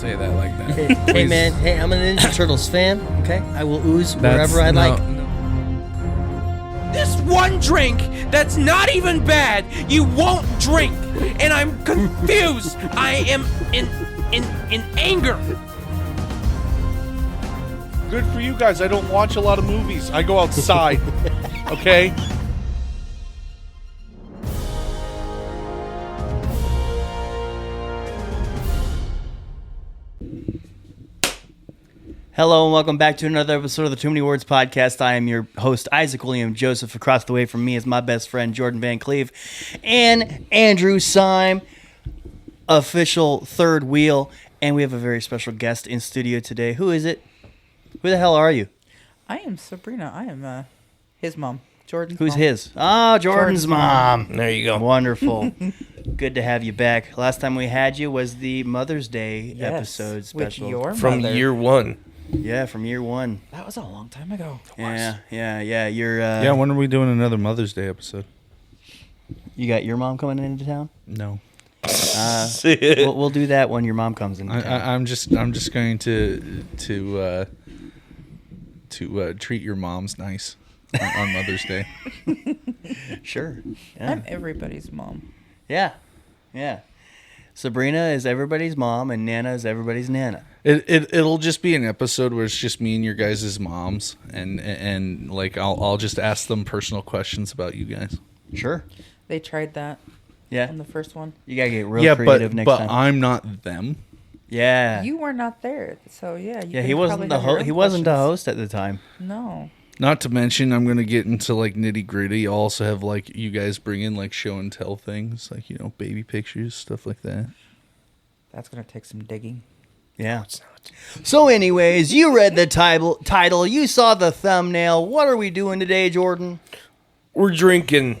say that like that. Hey, man. Hey, I'm a Ninja Turtles fan. Okay, I will ooze wherever I like. This one drink that's not even bad, you won't drink, and I'm confused. I am in anger. Good for you guys. I don't watch a lot of movies. I go outside. Okay? Hello and welcome back to another episode of the Too Many Words podcast. I am your host, Isaac William Joseph. Across the way from me is my best friend, Jordan Van Cleve, and Andrew Syme, official third wheel. And we have a very special guest in studio today. Who is it? Who the hell are you? I am Sabrina. I am his mom. Jordan's Who's mom. his? Oh, Jordan's mom. There you go. Wonderful. Good to have you back. Last time we had you was the Mother's Day episode special. With your From mother. year one. Yeah, from year one. That was a long time ago. Yeah. You're. Yeah, when are we doing another Mother's Day episode? You got your mom coming into town? No. We'll do that when your mom comes into town. I'm just going to treat your moms nice on Mother's Day. Sure. Yeah. I'm everybody's mom. Yeah. Sabrina is everybody's mom, and Nana is everybody's Nana. It'll just be an episode where it's just me and your guys' moms, and like I'll just ask them personal questions about you guys. Sure. They tried that Yeah. on the first one. You gotta get real creative next but time. I'm not them. Yeah. You were not there, so yeah. You Yeah. can He wasn't probably the have your own he wasn't the questions. host at the time. No. Not to mention, I'm gonna get into like nitty gritty. I'll also have like you guys bring in like show and tell things, like baby pictures, stuff like that. That's gonna take some digging. Yeah. So, anyways, you read the title. You saw the thumbnail. What are we doing today, Jordan? We're drinking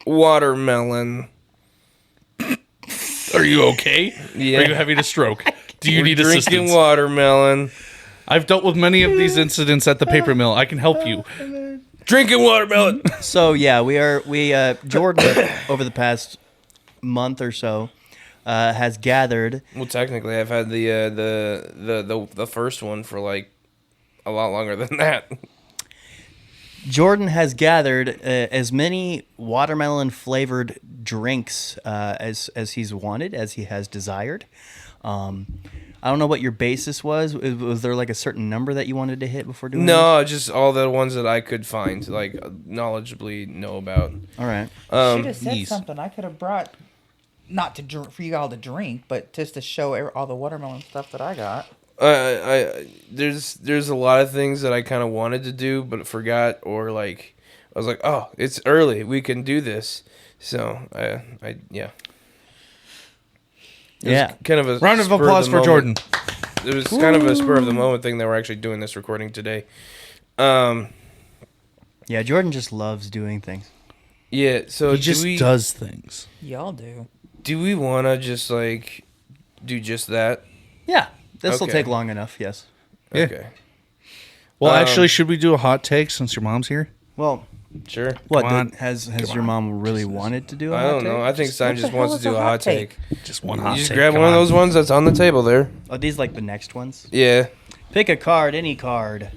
watermelon. Are you okay? Yeah. Are you having a stroke? Do you need drinking assistance? watermelon. I've dealt with many of these incidents at the paper mill. I can help you. Drinking watermelon. So yeah, we Jordan over the past month or so has gathered. Well, technically, I've had the first one for like a lot longer than that. Jordan has gathered as many watermelon flavored drinks as he's wanted, as he has desired. I don't know what your basis was. Was there like a certain number that you wanted to hit before doing No, just all the ones that I could find, like knowledgeably know about. All right. Should have said yeast. something. I could have brought, not to drink, for you all to drink, but just to show all the watermelon stuff that I got. There's a lot of things that I kind of wanted to do but forgot, or like I was like, oh, it's early, we can do this. So I yeah. It was kind of a Round of spur applause the for moment. Jordan. It was kind of a spur of the moment thing that we're actually doing this recording today. Yeah, Jordan just loves doing things. Yeah, so He just does things. Y'all do. do we want to just like do just that? Yeah, this will Okay. take long enough. Yes. Yeah. Okay. Well, actually, should we do a hot take since your mom's here? Well, Sure. what Come on. has your mom really wanted to do? A I hot don't know. take? I think Simon What the just hell wants is to do a a hot hot take. Just one You hot just take. grab come one of on. those ones that's on the table there. Are these like the next ones? Yeah. Pick a card, any card.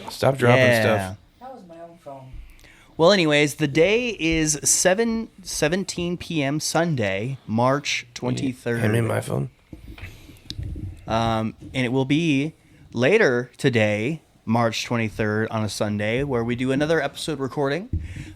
Stop dropping Yeah. stuff. That was my own phone. Well, anyways, the day is 7:17 p.m. Sunday, March 23rd. I'm in my phone. And it will be later today, March 23rd, on a Sunday, where we do another episode recording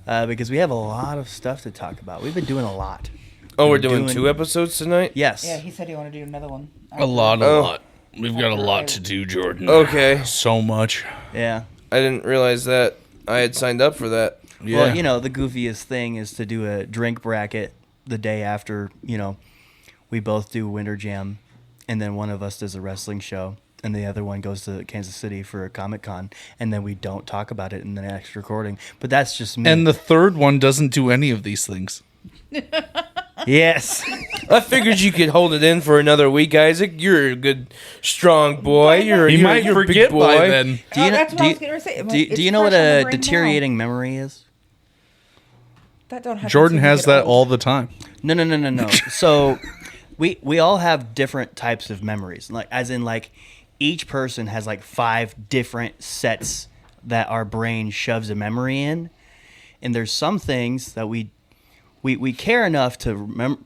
because we have a lot of stuff to talk about. We've been doing a lot. Oh, we're doing 2 episodes tonight? Yes. Yeah, he said he wanted to do another one. A lot. We've got a After lot I- to do, Jordan. Okay. So much. Yeah. I didn't realize that I had signed up for that. Yeah. Well, you know, the goofiest thing is to do a drink bracket the day after, we both do Winter Jam, and then one of us does a wrestling show, and the other one goes to Kansas City for a Comic-Con, and then we don't talk about it in the next recording. But that's just me. And the third one doesn't do any of these things. Yes. I figured you could hold it in for another week, Isaac. You're a good, strong boy. You're He might you're a big forget boy. by then. Do you know, that's what do I you, was going to say. do you know what a deteriorating memory is? That don't happen Jordan till you has get that old. all the time. No. So we all have different types of memories. Like as in like each person has like 5 different sets that our brain shoves a memory in. And there's some things that we care enough to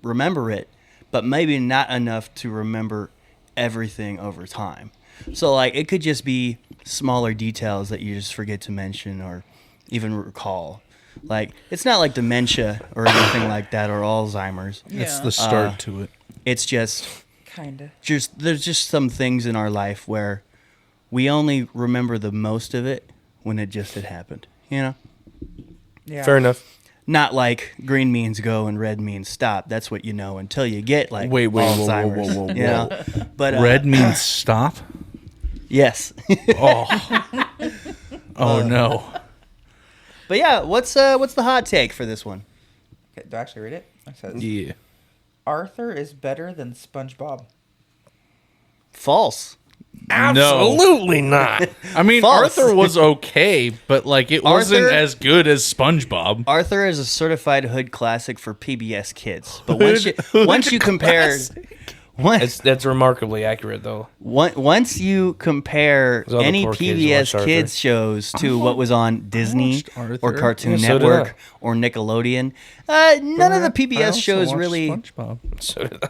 remember it, but maybe not enough to remember everything over time. So like it could just be smaller details that you just forget to mention or even recall. Like it's not like dementia or anything like that or Alzheimer's. It's the start to it. It's just Kinda. there's just some things in our life where we only remember the most of it when it just had happened. You know? Yeah. Fair enough. Not like green means go and red means stop. That's what you know until you get like Wait, whoa, Alzheimer's. whoa. You know? But Red means stop? yes. Oh no. But yeah, what's the hot take for this one? Okay, do I actually read it? It says, Yeah. Arthur is better than SpongeBob. False. Absolutely not. I mean, False. Arthur was okay, but like it wasn't Arthur- as good as SpongeBob. Arthur is a certified hood classic for PBS kids. But once you compare That's remarkably accurate, though. once you compare all the any poor kids PBS watched Arthur. kids shows to what was on Disney watched Arthur. or Cartoon Yeah, so did Network I. or Nickelodeon, none of the I PBS also shows watched really SpongeBob. So did I.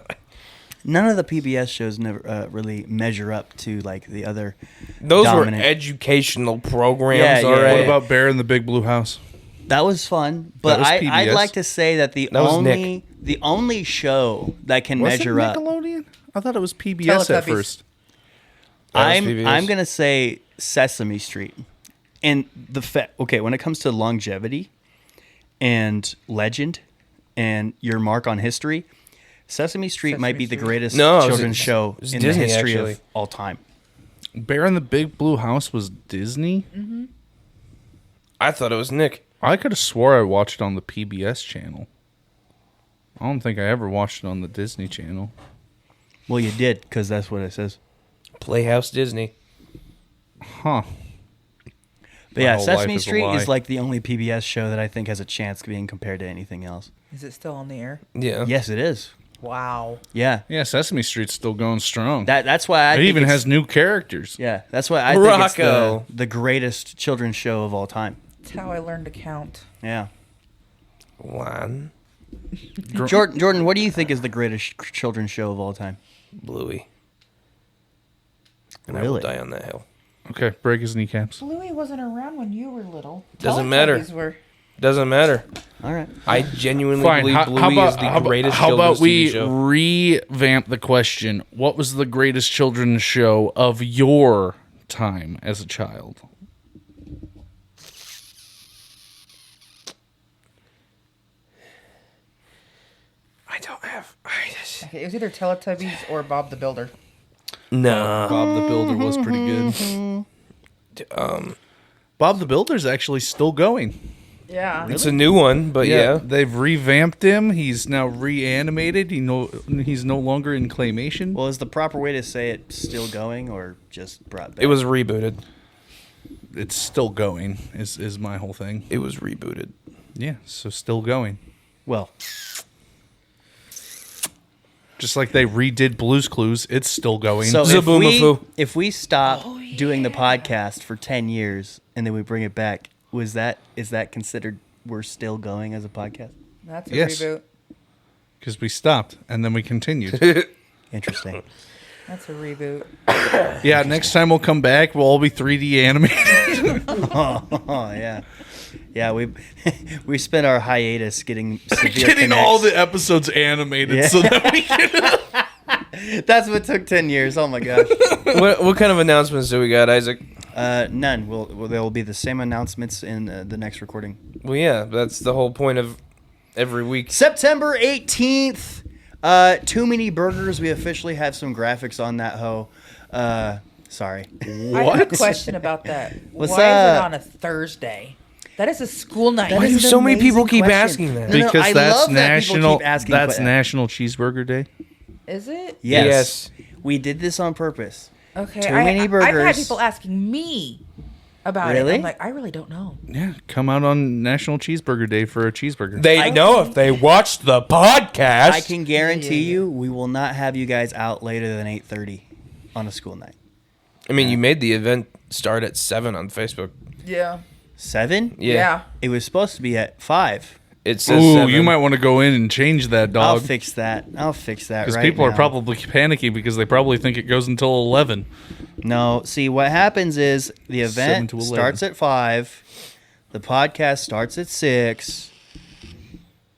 none of the PBS shows never really measure up to like the other. Those dominant. were educational programs, Yeah, yeah, all right? yeah. What about Bear in the Big Blue House? That was fun, but was I'd PBS. like to say that That was Nick. the only show that can Was measure it up. Nickelodeon? I thought it was PBS at Teletubbies. first. That was PBS. I'm gonna say Sesame Street, and okay, when it comes to longevity and legend and your mark on history, Sesame Street might be the Street. greatest No, it was- children's show it was in Disney, the history actually. of all time. Bear in the Big Blue House was Disney? I thought it was Nick. I could have swore I watched it on the PBS channel. I don't think I ever watched it on the Disney Channel. Well, you did because that's what it says. Playhouse Disney. Huh. But My yeah, whole life Sesame is a Street lie. is like the only PBS show that I think has a chance of being compared to anything else. Is it still on the air? Yeah. Yes, it is. Wow. Yeah, Yeah, Sesame Street's still going strong. that's why I it think even it's- has new characters. Yeah, that's why I think Rocco. it's the greatest children's show of all time. That's how I learned to count. Yeah. 1, Jordan, what do you think is the greatest children's show of all time? Bluey. And I will Really? die on that hill. Okay, break his kneecaps. Bluey wasn't around when you were little. Doesn't matter. Teletubbies were. Doesn't matter. All right. I genuinely Fine. believe Bluey is the greatest how children's about we TV show. revamp the question? What was the greatest children's show of your time as a child? I don't have. Okay, it was either Teletubbies or Bob the Builder. No. Bob the Builder was pretty good. Bob the Builder's actually still going. Yeah. It's a new one, but yeah. They've revamped him. He's now reanimated. He's no longer in claymation. Well, is the proper way to say it still going or just brought back? It was rebooted. It's still going. Is my whole thing. It was rebooted. Yeah, so still going. Well, Just like they redid Blue's Clues, it's still going. so Zaboomafoo. if we stop doing the podcast for 10 years and then we bring it back, is that considered we're still going as a podcast? That's a Yes. reboot. Because we stopped and then we continued. Interesting. That's a reboot. Yeah, next time we'll come back, we'll all be 3D animated. Oh yeah, yeah. We spent our hiatus getting severe Getting all connects. the episodes animated Yeah. so that we can. That's what took 10 years. Oh my gosh. What kind of announcements do we got, Isaac? None. There will be the same announcements in the next recording. Well, yeah, that's the whole point of every week. September 18th. Too Many Burgers. We officially have some graphics on that hoe. Sorry. I have a question about that. What's Why is it up? on a Thursday? That is a school night. Why do so many people keep asking that? No, no, Because I that's love that people national. keep asking, That's but- National Cheeseburger Day. Is it? Yes. We did this on purpose. Okay. Too many I've had burgers. people asking me. about Really? it. I'm like, I really don't know. Yeah, come out on National Cheeseburger Day for a cheeseburger. They know if they watched the podcast. I can guarantee you we will not have you guys out later than 8:30 on a school night. I mean, you made the event start at 7 on Facebook. Yeah. 7? Yeah. It was supposed to be at 5. It says Ooh, 7. you might want to go in and change that, I'll dog. fix that. Because Right people are now. probably panicking because they probably think it goes until 11. No, see what happens is the 7 event to 11. starts at 5, the podcast starts at 6,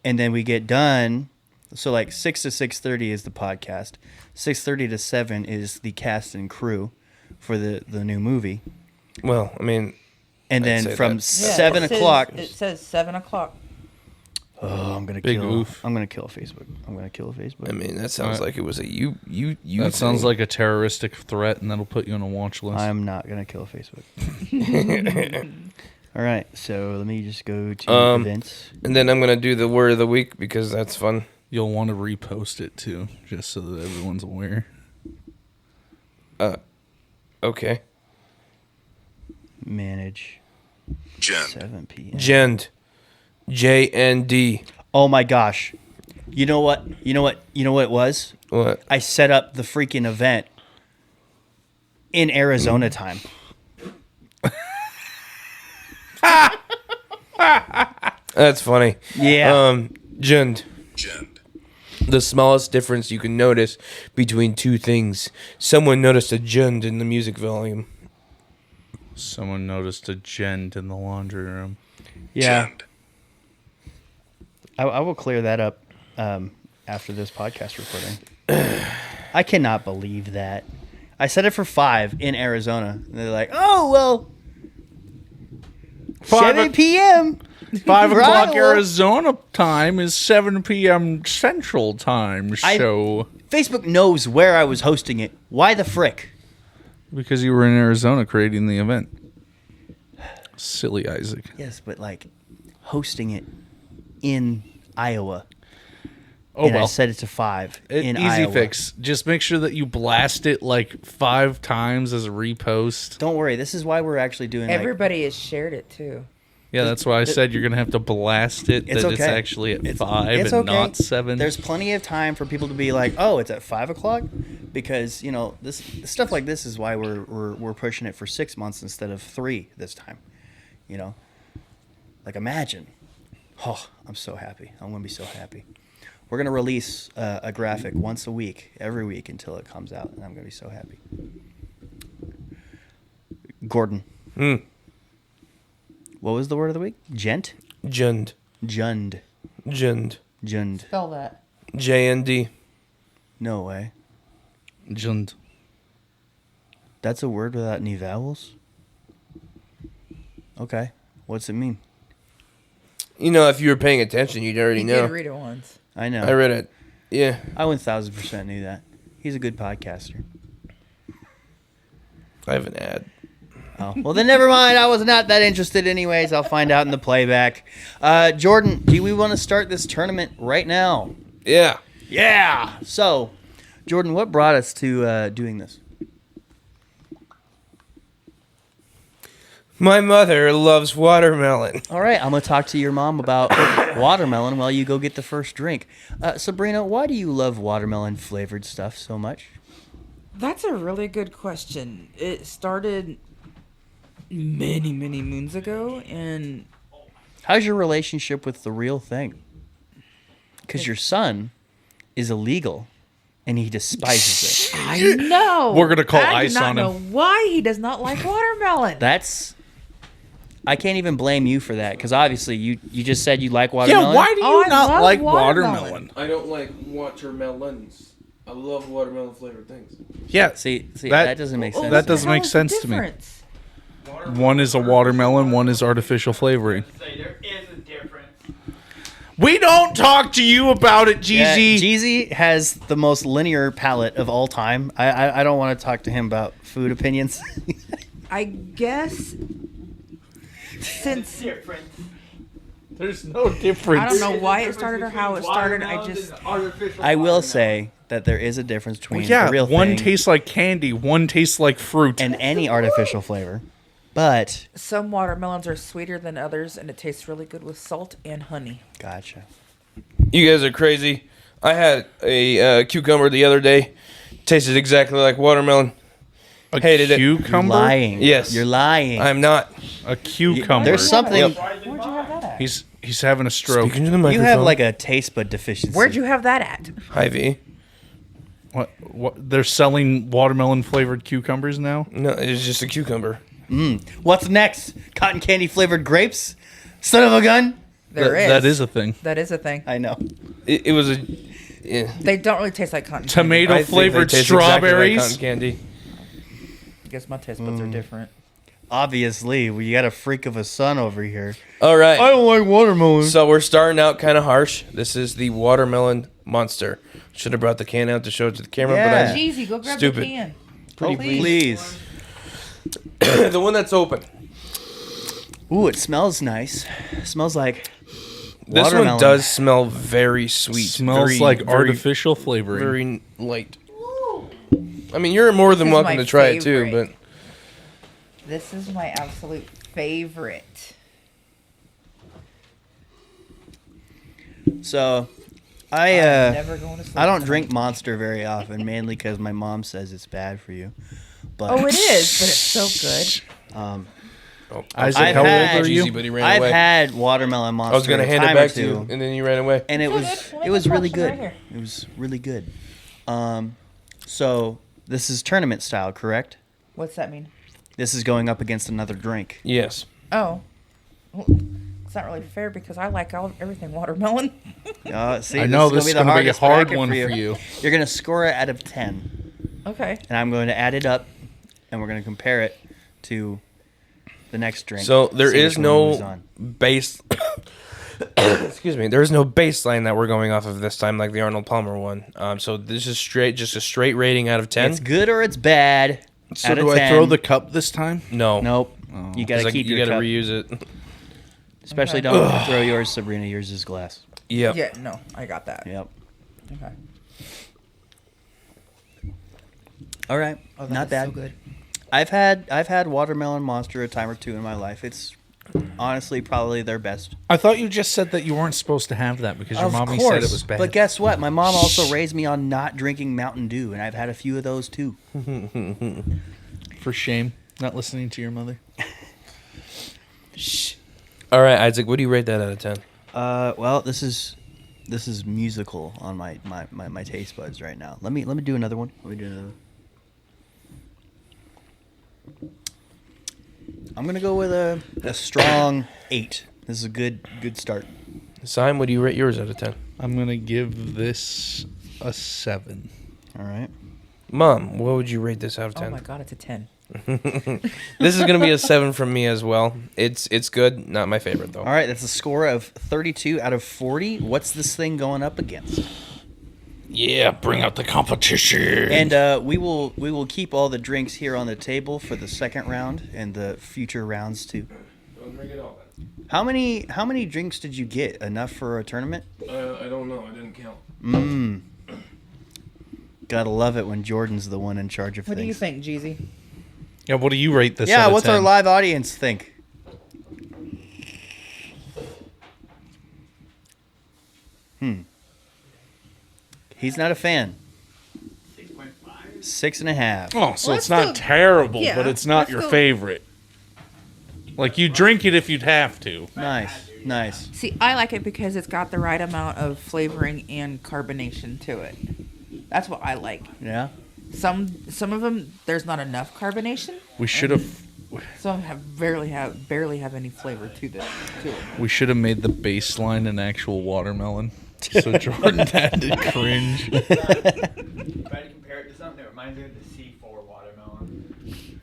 and then we get done. So like 6 to 6:30 is the podcast. 6:30 to 7 is the cast and crew for the new movie. Well, I mean, And I'd then say from that. 7 it says- o'clock. It says 7 o'clock. Oh, I'm gonna Big kill. oof. I'm gonna kill Facebook. I'm gonna kill Facebook. I mean, that sounds like it was a you. That sounds thing. like a terroristic threat, and that'll put you on a watch list. I'm not gonna kill Facebook. All right, so let me just go to events. And then I'm gonna do the word of the week because that's fun. You'll want to repost it too, just so that everyone's aware. Okay. Manage. Jen. 7 p.m. Jend. JND. Oh my gosh. You know what? You know what it was? What? I set up the freaking event in Arizona time. That's funny. Yeah. Jend. Jen. The smallest difference you can notice between two things. Someone noticed a jend in the music volume. Someone noticed a gent in the laundry room. Yeah. Jen. I will clear that up after this podcast recording. I cannot believe that. I set it for 5 in Arizona. And they're like, oh, well, 7 p.m. 5 o'clock Right, well- Arizona time is 7 p.m. Central time. So Facebook knows where I was hosting it. Why the frick? because you were in Arizona creating the event. Silly Isaac. Yes, but like hosting it in Iowa. Oh And I well. set it to 5 in Easy Iowa. fix. Just make sure that you blast it like 5 times as a repost. Don't worry. This is why we're actually doing like, Everybody has shared it too. Yeah, that's why I said you're gonna have to blast it. It's that it's okay. actually at It's- 5 it's and okay. not 7. There's plenty of time for people to be like, "Oh, it's at 5 o'clock," because you know this stuff like this is why we're pushing it for 6 months instead of 3 this time. You know, like imagine. Oh, I'm so happy. I'm gonna be so happy. We're gonna release a graphic once a week, every week until it comes out, and I'm gonna be so happy. Gordon. What was the word of the week? Gent? Jend. Jund. Jend. Jund. Spell that. JND. No way. Jund. That's a word without any vowels? Okay. What's it mean? You know, if you were paying attention, you'd already You know. did read it once. I know. I read it. Yeah. I 1000% knew that. He's a good podcaster. I have an ad. Oh, well, then never mind. I was not that interested anyways. I'll find out in the playback. Jordan, do we want to start this tournament right now? Yeah. Yeah. So, Jordan, what brought us to doing this? My mother loves watermelon. All right, I'm going to talk to your mom about watermelon while you go get the first drink. Sabrina, why do you love watermelon flavored stuff so much? That's a really good question. It started many, many moons ago, and How's your relationship with the real thing? Because your son is illegal, and he despises it. I know. We're gonna call I ice do not on know him. why he does not like watermelon. I can't even blame you for that, because obviously you just said you like watermelon. Yeah, why do Oh, you I not love like watermelon. watermelon? I don't like watermelons. I love watermelon flavored things. Yeah, See, That- that doesn't make Oh, sense. that what the doesn't hell make is the sense to me. difference? one is a watermelon, one is artificial flavoring. There is a difference. We don't talk to you about it, Yeah, GZ. Jeezy has the most linear palate of all time. I don't want to talk to him about food opinions. I guess since Difference. There's no difference. I don't know why it started or how it started. I just I will say that there is a difference between Yeah, the real one thing tastes like candy, one tastes like fruit. and any artificial flavor. But Some watermelons are sweeter than others, and it tastes really good with salt and honey. gotcha. You guys are crazy. I had a cucumber the other day. Tasted exactly like watermelon. A Hated it. You're cucumber? lying. Yes. You're lying. I'm not. A cucumber. There's something. Where'd you have that at? He's having a stroke. Speaking to the You microphone. have like a taste bud deficiency. Where'd you have that at? Hy-Vee. What? They're selling watermelon flavored cucumbers now? No, it's just a cucumber. What's next? Cotton candy flavored grapes? Son of a gun? There is. That is a thing. That is a thing. I know. It was a. Yeah. They don't really taste like cotton candy. Tomato I think they flavored taste exactly like strawberries. cotton candy. I guess my taste buds are different. Obviously, we got a freak of a son over here. All right. don't like watermelon. So we're starting out kind of harsh. This is the watermelon monster. Should have brought the can out to show it to the camera, Yeah. but Jeezy, go grab Stupid. the can. Oh, please. I the one that's open. Ooh, it smells nice. It smells like This watermelon. one does smell very sweet. Smells very, like very, artificial flavoring. very light. I mean, you're more than This is welcome my to try it too, favorite. but This is my absolute favorite. So, I'm never going to sleep I don't tonight. drink Monster very often, mainly because my mom says it's bad for you. But Oh, it is, but it's so good. Isaac, I've how had- old are Jeezy, you? but he ran I've away. had watermelon Monster. I was gonna a hand it time back or to you, two, and then you ran away. and it It's all was good. Let it me was touch really it good. right here. It was really good. So this is tournament style, correct? What's that mean? This is going up against another drink. Yes. Oh. Well, it's not really fair because I like everything watermelon. See, I know this this is is gonna be going to be a the hardest hard bracket one for for you. You're gonna score it out of 10, Okay. and I'm going to add it up, and we're gonna compare it to the next drink. So there See is which one moves no on. base. Excuse me. There is no baseline that we're going off of this time, like the Arnold Palmer one. So this is just a straight rating out of 10. It's good or it's bad. So out of do I 10. throw the cup this time? No. Nope. You gotta keep you your gotta cup. reuse it. Especially don't throw yours, Sabrina. Yours is glass. Yep. Yeah, no, I got that. Yep. Okay. All right. Oh, that Not is bad. so good. I've had watermelon Monster a time or two in my life. It's honestly probably their best. I thought you just said that you weren't supposed to have that because your mommy said it was bad. But guess what? My mom also raised me on not drinking Mountain Dew, and I've had a few of those too. For shame, not listening to your mother. All right, Isaac. What do you rate that out of 10? Well, this is musical on my taste buds right now. Let me do another one. Let me do another one. I'm gonna go with a strong 8. This is a good start. Simon, what do you rate yours out of 10? I'm going to give this a 7. All right. Mom, what would you rate this out of 10? Oh my god, it's a 10. This is gonna be a 7 from me as well. It's good, not my favorite though. All right, that's a score of 32 out of 40. What's this thing going up against? Yeah, bring out the competition. And we will keep all the drinks here on the table for the second round and the future rounds too. How many drinks did you get? Enough for a tournament? I don't know. I didn't count. Gotta love it when Jordan's the one in charge of What do you things. think, Jeezy? Yeah, what do you rate this? Yeah, out of what's 10? our live audience think? He's not a fan. 6.5. Oh, so Let's it's not go- terrible, yeah, but it's not let's your go- favorite. Like you drink it if you'd have to. Nice. See, I like it because it's got the right amount of flavoring and carbonation to it. That's what I like. Yeah. Some of them there's not enough carbonation. We should have Some barely have any flavor to it. made the baseline an actual watermelon. So Jordan had to cringe. Try to compare it to something that reminds me of the C4 watermelon.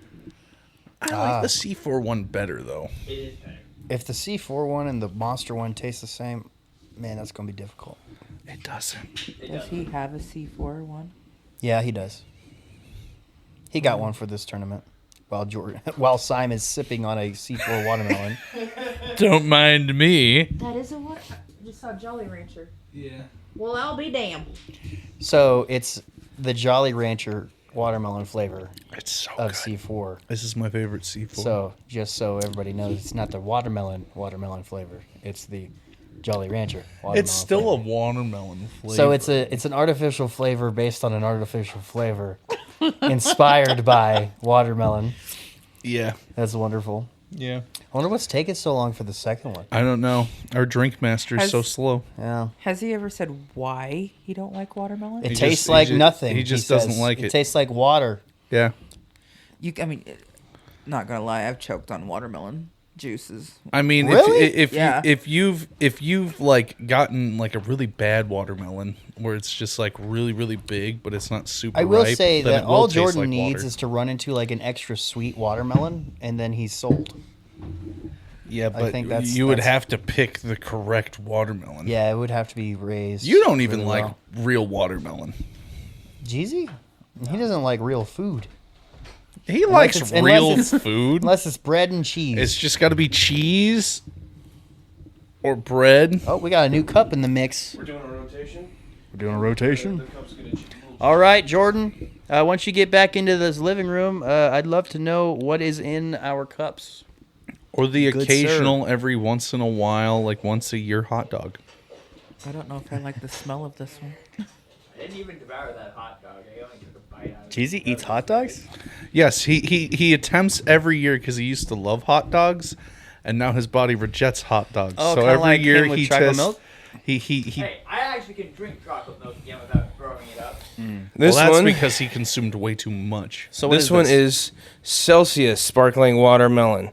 I like the C4 one better though. It is better. If the C4 one and the Monster one taste the same, man, that's gonna be difficult. It doesn't. Does he have a C4 one? Yeah, he does. He got one for this tournament. While Simon is sipping on a C4 watermelon. Don't mind me. That is a what? I just saw Jolly Rancher. Yeah. Well, I'll be damned. So it's the Jolly Rancher watermelon flavor It's so of good. C4. This is my favorite C4. So just so everybody knows, it's not the watermelon flavor. It's the Jolly Rancher watermelon. it's still flavor. a watermelon flavor. So it's an artificial flavor based on an artificial flavor, inspired by watermelon. yeah. That's wonderful. Yeah. I wonder what's taking so long for the second one. I don't know. Our drink master is Has- so slow. Yeah, Has he ever said why he don't like watermelon? it He tastes just- like he ju- nothing. he just says. doesn't like it. It tastes like water. Yeah. I mean, not gonna lie, I've choked on watermelon juices. I mean, Really? Yeah. if you've like gotten like a really bad watermelon where it's just like really really big, but it's not super I will ripe, say then that it will all taste Jordan like needs water. is to run into like an extra sweet watermelon, and then he's sold. Yeah, but think that's- you would that's- have to pick the correct watermelon. Yeah, it would have to be raised. You don't even really like well. real watermelon. Jeezy? He doesn't like real food. He likes it's- real unless food. Unless it's bread and cheese. It's just got to be cheese or bread. Oh, we got a new cup in the mix. We're doing a rotation. We're doing a rotation. The cup's gonna change. All right, Jordan. Once you get back into this living room, I'd love to know what is in our cups. Or the Good occasional, every once in a while, like once a year hot dog. I don't know if I like the smell of this one. I didn't even devour that hot dog. I only took a bite out of it. Jeezy eats hot dogs? Yes, he attempts every year because he used to love hot dogs, and now his body rejects hot dogs. Oh, so kinda every like year him with he chocolate tests. milk? He Hey, I actually can drink chocolate milk again without throwing it up. This well, that's one, because he consumed way too much. So what this one is Celsius sparkling watermelon.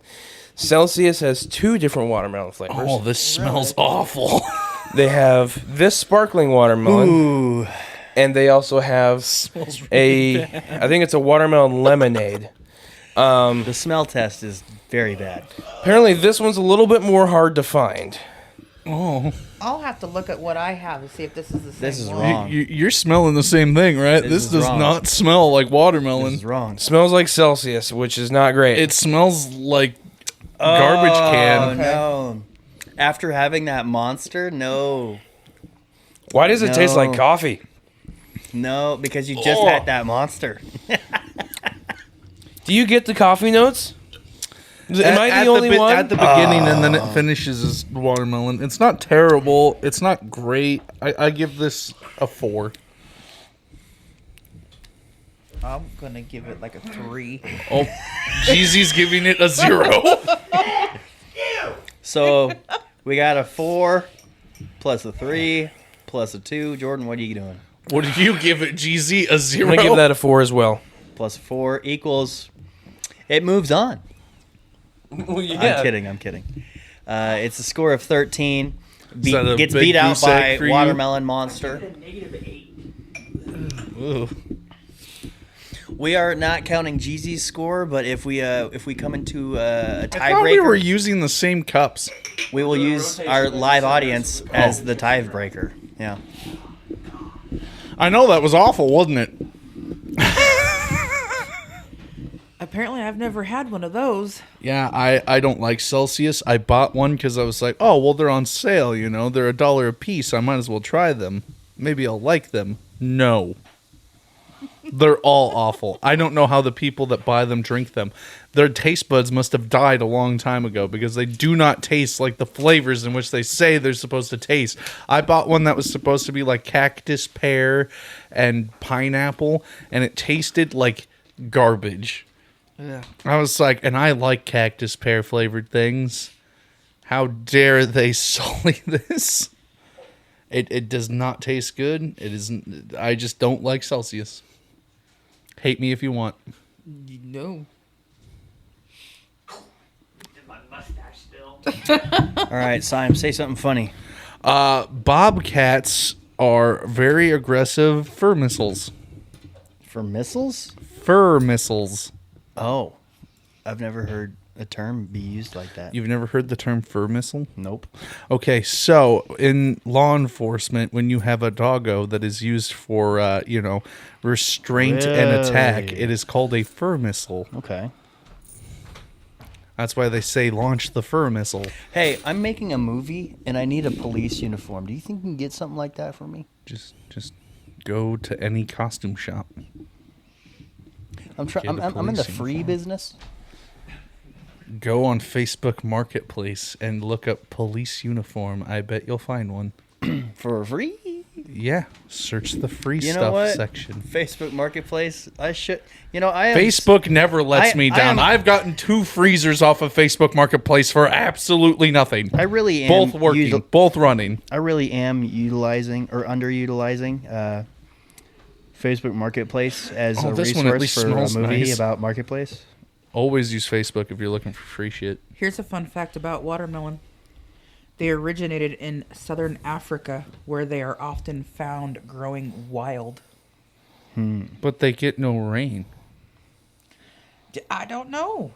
Celsius has 2 different watermelon flavors. Oh, this smells awful. They have this sparkling watermelon, Ooh. and they also have smells I think it's a watermelon lemonade. The smell test is very bad. Apparently, this one's a little bit more hard to find. Oh, I'll have to look at what I have to see if this is the same This is one. wrong. you're smelling the same thing, right? This This is does wrong. not smell like This watermelon. is wrong. Smells like Celsius, which is not great. It smells like garbage Oh, can. no. After having that monster, no. Why does it taste like No. coffee? No, because you just Oh. had that monster. Do you get the coffee notes? Am I At the only one? At the beginning, and then it finishes as watermelon. It's not terrible. It's not great. I give this a 4. I'm gonna give it like a 3. Oh, Jeezy's giving it a 0. So we got a 4 plus a 3 plus a 2. Jordan, what are you doing? What do you give it, Jeezy? A 0? I'm gonna give that a 4 as well. Plus 4 equals. It moves on. Well, I'm kidding. It's a score of 13. Is that a Gets big beat out goose by egg for you? Watermelon Monster. -8. Ooh. We are not counting Jeezy's score, but if we come into a I thought we were tiebreaker, using the same cups. we will use our live audience as the tiebreaker. Yeah. I know that was awful, wasn't it? Apparently, I've never had one of those. Yeah, I don't like Celsius. I bought one because I was like, oh, well, they're on sale, you know. They're $1 a piece. I might as well try them. Maybe I'll like them. No. They're all awful. I don't know how the people that buy them drink them. Their taste buds must have died a long time ago because they do not taste like the flavors in which they say they're supposed to taste. I bought one that was supposed to be like cactus, pear, and pineapple, and it tasted like garbage. Yeah. I was like, and I like cactus pear flavored things. How dare they sully this? It does not taste good. It isn't. I just don't like Celsius. Hate me if you want. No. Is my mustache still? All right, Simon, say something funny. Bobcats are very aggressive fur missiles. For missiles? Fur missiles. Oh, I've never heard a term be used like that. You've never heard the term fur missile? Nope. Okay, so in law enforcement, when you have a doggo that is used for, restraint and attack, Really? it is called a fur missile. Okay. That's why they say launch the fur missile. Hey, I'm making a movie and I need a police uniform. Do you think you can get something like that for me? Just go to any costume shop. I'm in the free business. Go on Facebook Marketplace and look up police uniform. I bet you'll find one. For free? Yeah, search the free You know stuff what? section. Facebook Marketplace. I should. I am. Facebook never lets me down. I've gotten 2 freezers off of Facebook Marketplace for absolutely nothing. I really am. Both working, both running. I really am utilizing or underutilizing Facebook Marketplace as a this one at resource least for a smells movie nice. about Marketplace. Always use Facebook if you're looking for free shit. Here's a fun fact about watermelon. They originated in southern Africa, where they are often found growing wild. But they get no rain. I don't know.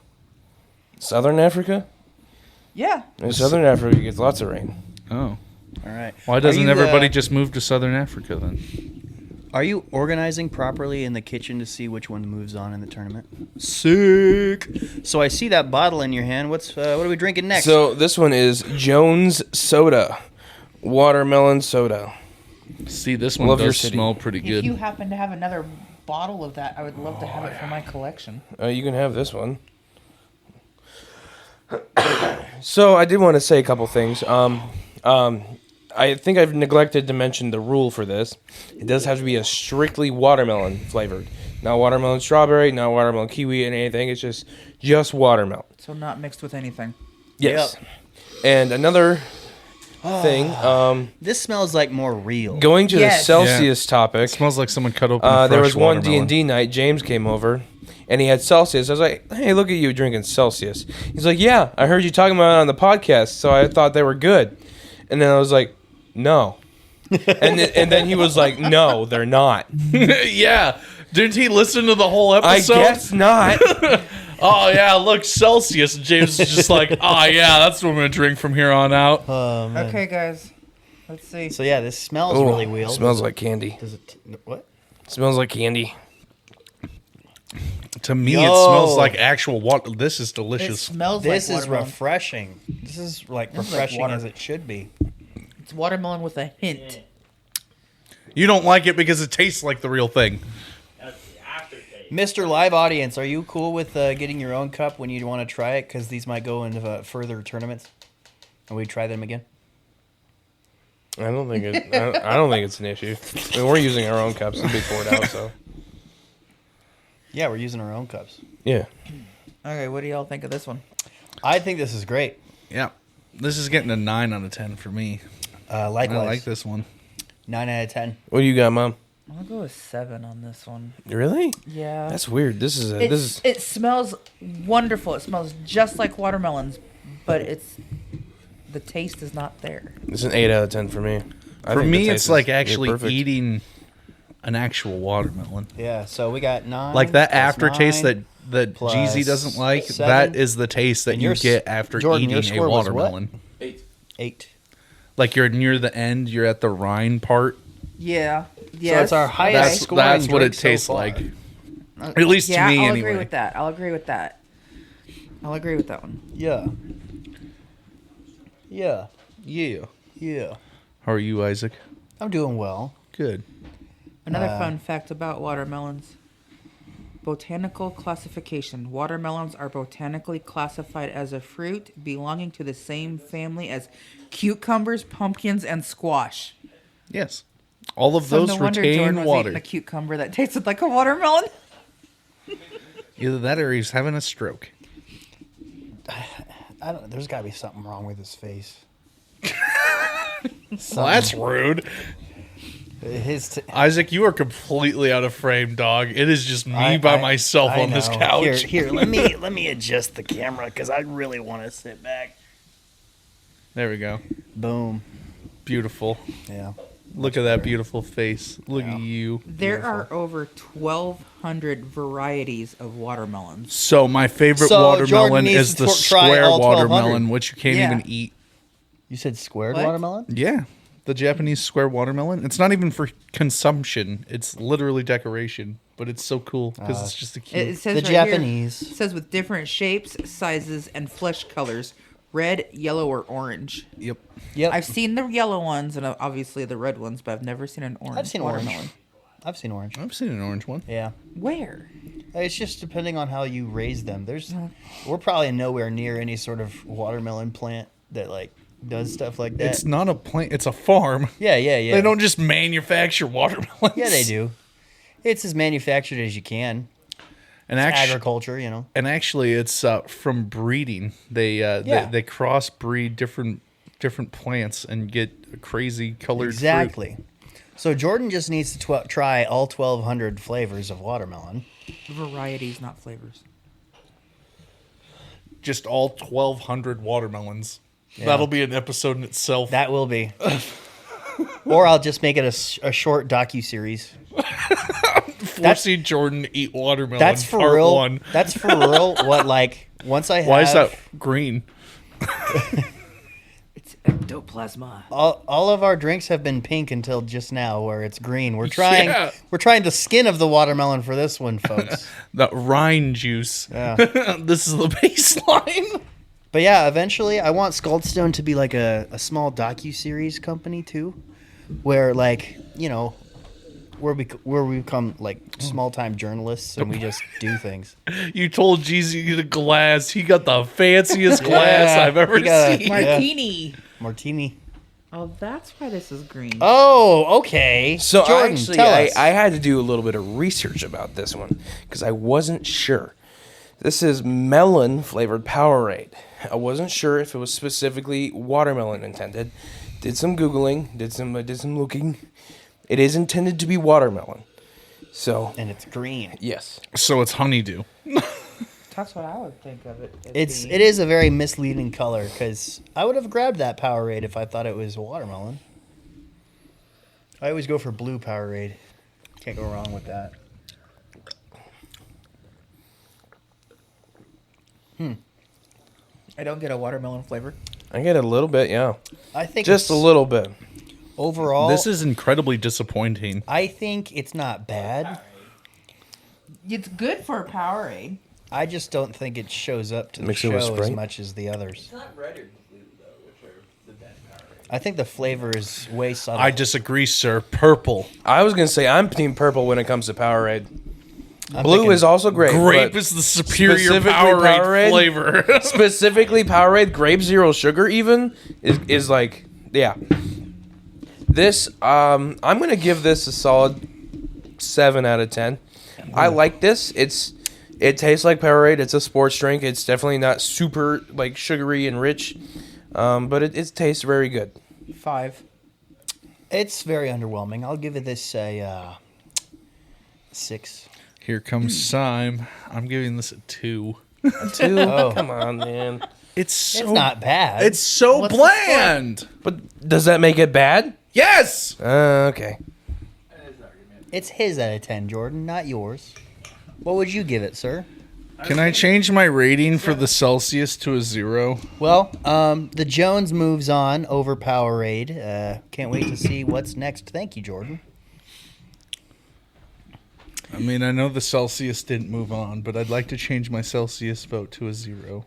Southern Africa? Yeah. In Southern Africa gets lots of rain. Oh. All right. Why doesn't Are you, everybody just move to Southern Africa then? Are you organizing properly in the kitchen to see which one moves on in the tournament? Sick. So I see that bottle in your hand. What are we drinking next? So this one is Jones Soda, watermelon soda. See, this one Love your does city. smell pretty If good. you happen to have another bottle of that, I would love to have it for my collection. You can have this one. So I did want to say a couple things. I think I've neglected to mention the rule for this. It does have to be a strictly watermelon flavored. Not watermelon strawberry, not watermelon kiwi and anything. It's just watermelon. So not mixed with anything. Yes. And another thing, This smells like more real. going to Yes. the Celsius topic. It smells like someone cut open a fresh There was one watermelon. D&D night. James came over, and he had Celsius. I was like, "Hey, look at you drinking Celsius." He's like, "Yeah, I heard you talking about it on the podcast, so I thought they were good." And then I was like, "No." and then he was like, "No, they're not." Yeah. Didn't he listen to the whole I episode? guess not. Oh, yeah, look, Celsius. And James is just like, oh, yeah, that's what I'm going to drink from here on out. Man. Okay, guys. Let's see. So yeah, this smells Ooh, really weird. smells like candy. Does it? What? Smells like candy. To me, Yo. it smells like actual water. This is It delicious. smells This like is watermelon. refreshing. This is like This is like refreshing water. as it should be. It's watermelon with a hint. You don't like it because it tastes like the real thing. That's the aftertaste. Mr. Live Audience, are you cool with getting your own cup when you want to try it? Because these might go into further tournaments, and we try them again. I don't think it's an issue. I mean, we're using our own cups to be poured out, so Yeah, we're using our own cups. yeah. Okay, what do y'all think of this one? I think this is great. Yeah. This is getting a 9 out of 10 for me. Likewise, I like this one. 9 out of 10. What do you got, Mom? I'll go with 7 on this one. Really? Yeah. That's weird. It smells wonderful. It smells just like watermelons, but the taste is not there. It's an 8 out of 10 for me. I For think the me, taste it's is like near actually perfect. eating an actual watermelon. Yeah, so we got 9. Like that plus aftertaste 9. that plus Jeezy doesn't like, 7. that is the taste that And you your get after Jordan, your eating a score was what? watermelon. 8. Like you're near the end, you're at the rind part. Yeah. So Yes. it's our highest scoring That's what drink it tastes so far. like. At least yeah, to me, I'll anyway. agree with that. I'll agree with that. I'll agree with that one. Yeah. Yeah. Yeah. Yeah. How are you, Isaac? I'm doing well. Good. Another fun fact about watermelons. Botanical classification. Watermelons are botanically classified as a fruit belonging to the same family as cucumbers, pumpkins, and squash. Yes. All of So those no wonder Jordan retain was water. eating a cucumber that tasted like a watermelon. Either that or he's having a stroke. I don't. There's got to be something wrong with his face. Well, that's rude. Isaac, you are completely out of frame, dog. It is just me by myself on this couch. Here, let me adjust the camera because I really want to sit back. There we go. Boom. Beautiful. Yeah. Look at that beautiful face. Look at you. There are over 1,200 varieties of watermelons. So my favorite So Jordan watermelon needs is to the try square all 1,200. watermelon, which you can't Yeah. even eat. You said squared What? watermelon? Yeah. The Japanese square watermelon. It's not even for consumption. It's literally decoration. But it's so cool because it's just a cute. It says The right Japanese. Here, it says with different shapes, sizes, and flesh colors: red, yellow, or orange. Yep. Yep. I've seen the yellow ones and obviously the red ones, but I've never seen an orange. I've seen orange. watermelon. I've seen orange. I've seen an orange one. Yeah. Where? It's just depending on how you raise them. We're probably nowhere near any sort of watermelon plant that like does stuff like that. It's not a plant. It's a farm. Yeah. They don't just manufacture watermelons. Yeah, they do. It's as manufactured as you can. And It's agriculture, you know. And actually, it's from breeding. They crossbreed different plants and get crazy colored fruit. Exactly. So Jordan just needs to try all 1,200 flavors of watermelon. Varieties, not flavors. Just all 1,200 watermelons. Yeah. That'll be an episode in itself. That will be. Or I'll just make it a short docu-series. Forcing Jordan to eat watermelon. That's for part real. 1. That's for real. What, like, once I have... Why is that green? It's ectoplasma. All of our drinks have been pink until just now, where it's green. We're trying the skin of the watermelon for this one, folks. The rind juice. Yeah. This is the baseline. But yeah, eventually I want Scaldstone to be like a small docu-series company too, where like, you know, where we become like small-time journalists and we just do things. You told Jeezy the glass. He got the fanciest glass I've ever seen. Martini. Martini. Oh, that's why this is green. Oh, okay. So Jordan, actually, tell us. I had to do a little bit of research about this one because I wasn't sure. This is melon flavored Powerade. I wasn't sure if it was specifically watermelon intended. Did some Googling, did some looking. It is intended to be watermelon. So, And it's green. yes. So it's honeydew. That's what I would think of it. It is a very misleading color because I would have grabbed that Powerade if I thought it was watermelon. I always go for blue Powerade. Can't go wrong with that. I don't get a watermelon flavor. I get a little bit, yeah. I think Just a it's- little bit. Overall, This is incredibly disappointing. I think it's not bad. It's good for Powerade. I just don't think it shows up to the Mix it with show as Sprite? much as the others. It's not red or blue though, which are the best Powerade. I think the flavor is way subtle. I disagree, sir. Purple. I was going to say I'm team purple when it comes to Powerade. I'm Blue thinking- is also great. Grape but is the superior specifically Powerade flavor. specifically Powerade grape zero sugar even is like, yeah. This I'm going to give this a solid 7 out of 10. I like this. It tastes like Powerade. It's a sports drink. It's definitely not super like sugary and rich. But it tastes very good. 5. It's very underwhelming. I'll give it this a 6. Here comes Sime. I'm giving this a 2. 2. Oh. Come on, man. It's so It's not bad. It's so What's the bland. But does that make it bad? Yes. Okay. It's his out of 10, Jordan, not yours. What would you give it, sir? Can I change my rating for the Celsius to a 0? Well, the Jones moves on over Powerade. Can't wait to see what's next. Thank you, Jordan. I mean, I know the Celsius didn't move on, but I'd like to change my Celsius vote to a 0.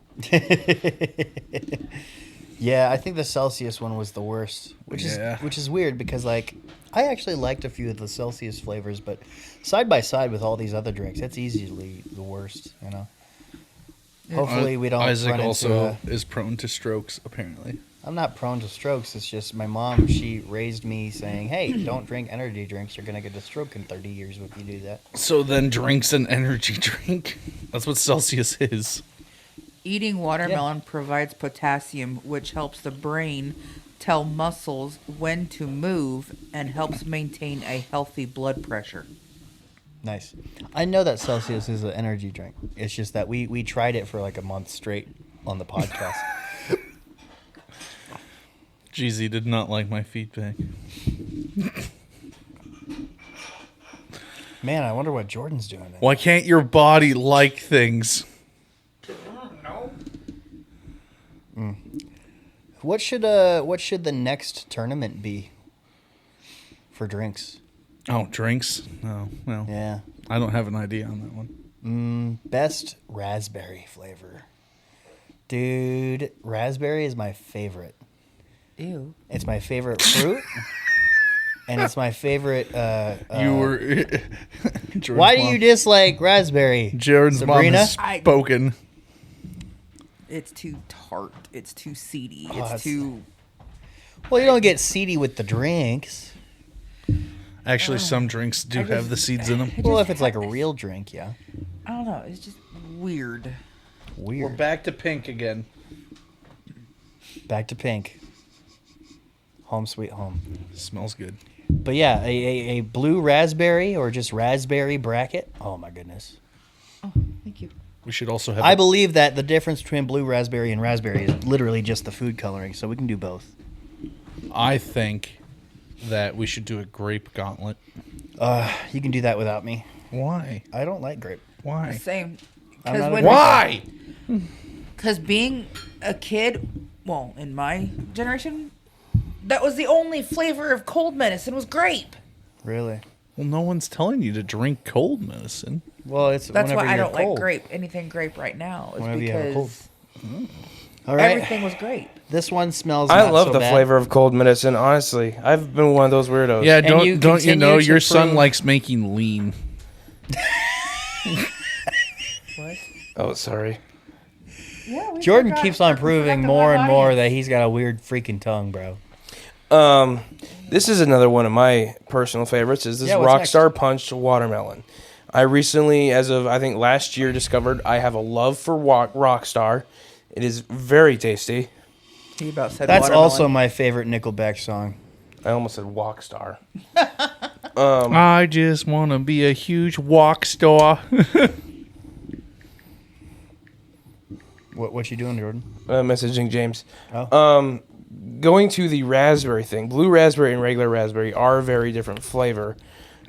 Yeah, I think the Celsius one was the worst, which is weird because like I actually liked a few of the Celsius flavors, but side by side with all these other drinks, it's easily the worst. You know. Hopefully we don't Isaac run into. also is prone to strokes, apparently. I'm not prone to strokes. It's just my mom. She raised me saying, "Hey, don't drink energy drinks. You're gonna get a stroke in 30 years if you do that." So then drinks an energy drink. That's what Celsius is. Eating watermelon provides potassium, which helps the brain tell muscles when to move and helps maintain a healthy blood pressure. Nice. I know that Celsius is an energy drink. It's just that we tried it for like a month straight on the podcast. Jeezy did not like my feedback. Man, I wonder what Jordan's doing. Then. Why can't your body like things? What should the next tournament be for drinks? Oh, drinks? Oh, well, Yeah. I don't have an idea on that one. Best raspberry flavor. Dude, raspberry is my favorite. Ew. It's my favorite fruit. and it's my favorite. You were. Jordan's Why do mom- you dislike raspberry? Jordan's Sabrina? mom has spoken. It's too tart. It's too seedy. that's- It's too. Well, you don't get seedy with the drinks. Actually, some drinks do have the seeds in them. Well, if it's like a real drink, yeah. I don't know. It's just weird. Weird. We're back to pink again. Back to pink. Home sweet home. Smells good. But yeah, a blue raspberry or just raspberry bracket. Oh my goodness. Thank you. We should also have. I believe that the difference between blue raspberry and raspberry is literally just the food coloring, so we can do both. I think that we should do a grape gauntlet. You can do that without me. Why? I don't like grape. Why? Same. I'm not a Why? Because being a kid, well, in my generation, that was the only flavor of cold medicine was grape. Really? Well, no one's telling you to drink cold medicine. Well, it's That's whenever why I you're don't cold. like grape. Anything grape right now is Whenever you have a cold. because All right. everything was grape. This one smells. I not love so the bad. flavor of cold medicine. Honestly, I've been one of those weirdos. Yeah, And you don't you know continue to your son prove- likes making lean? What? Oh, sorry. Yeah, we Jordan forgot- keeps on forgot proving the more live and more audience. that he's got a weird freaking tongue, bro. This is another one of my personal favorites. Is this Yeah, what's Rockstar Punched Watermelon? I recently, as of I think last year, discovered I have a love for Rockstar. It is very tasty. He about said That's watermelon. also my favorite Nickelback song. I almost said Walkstar. I just want to be a huge walk star. What you doing, Jordan? Messaging James. Oh. Going to the raspberry thing. Blue raspberry and regular raspberry are a very different flavor.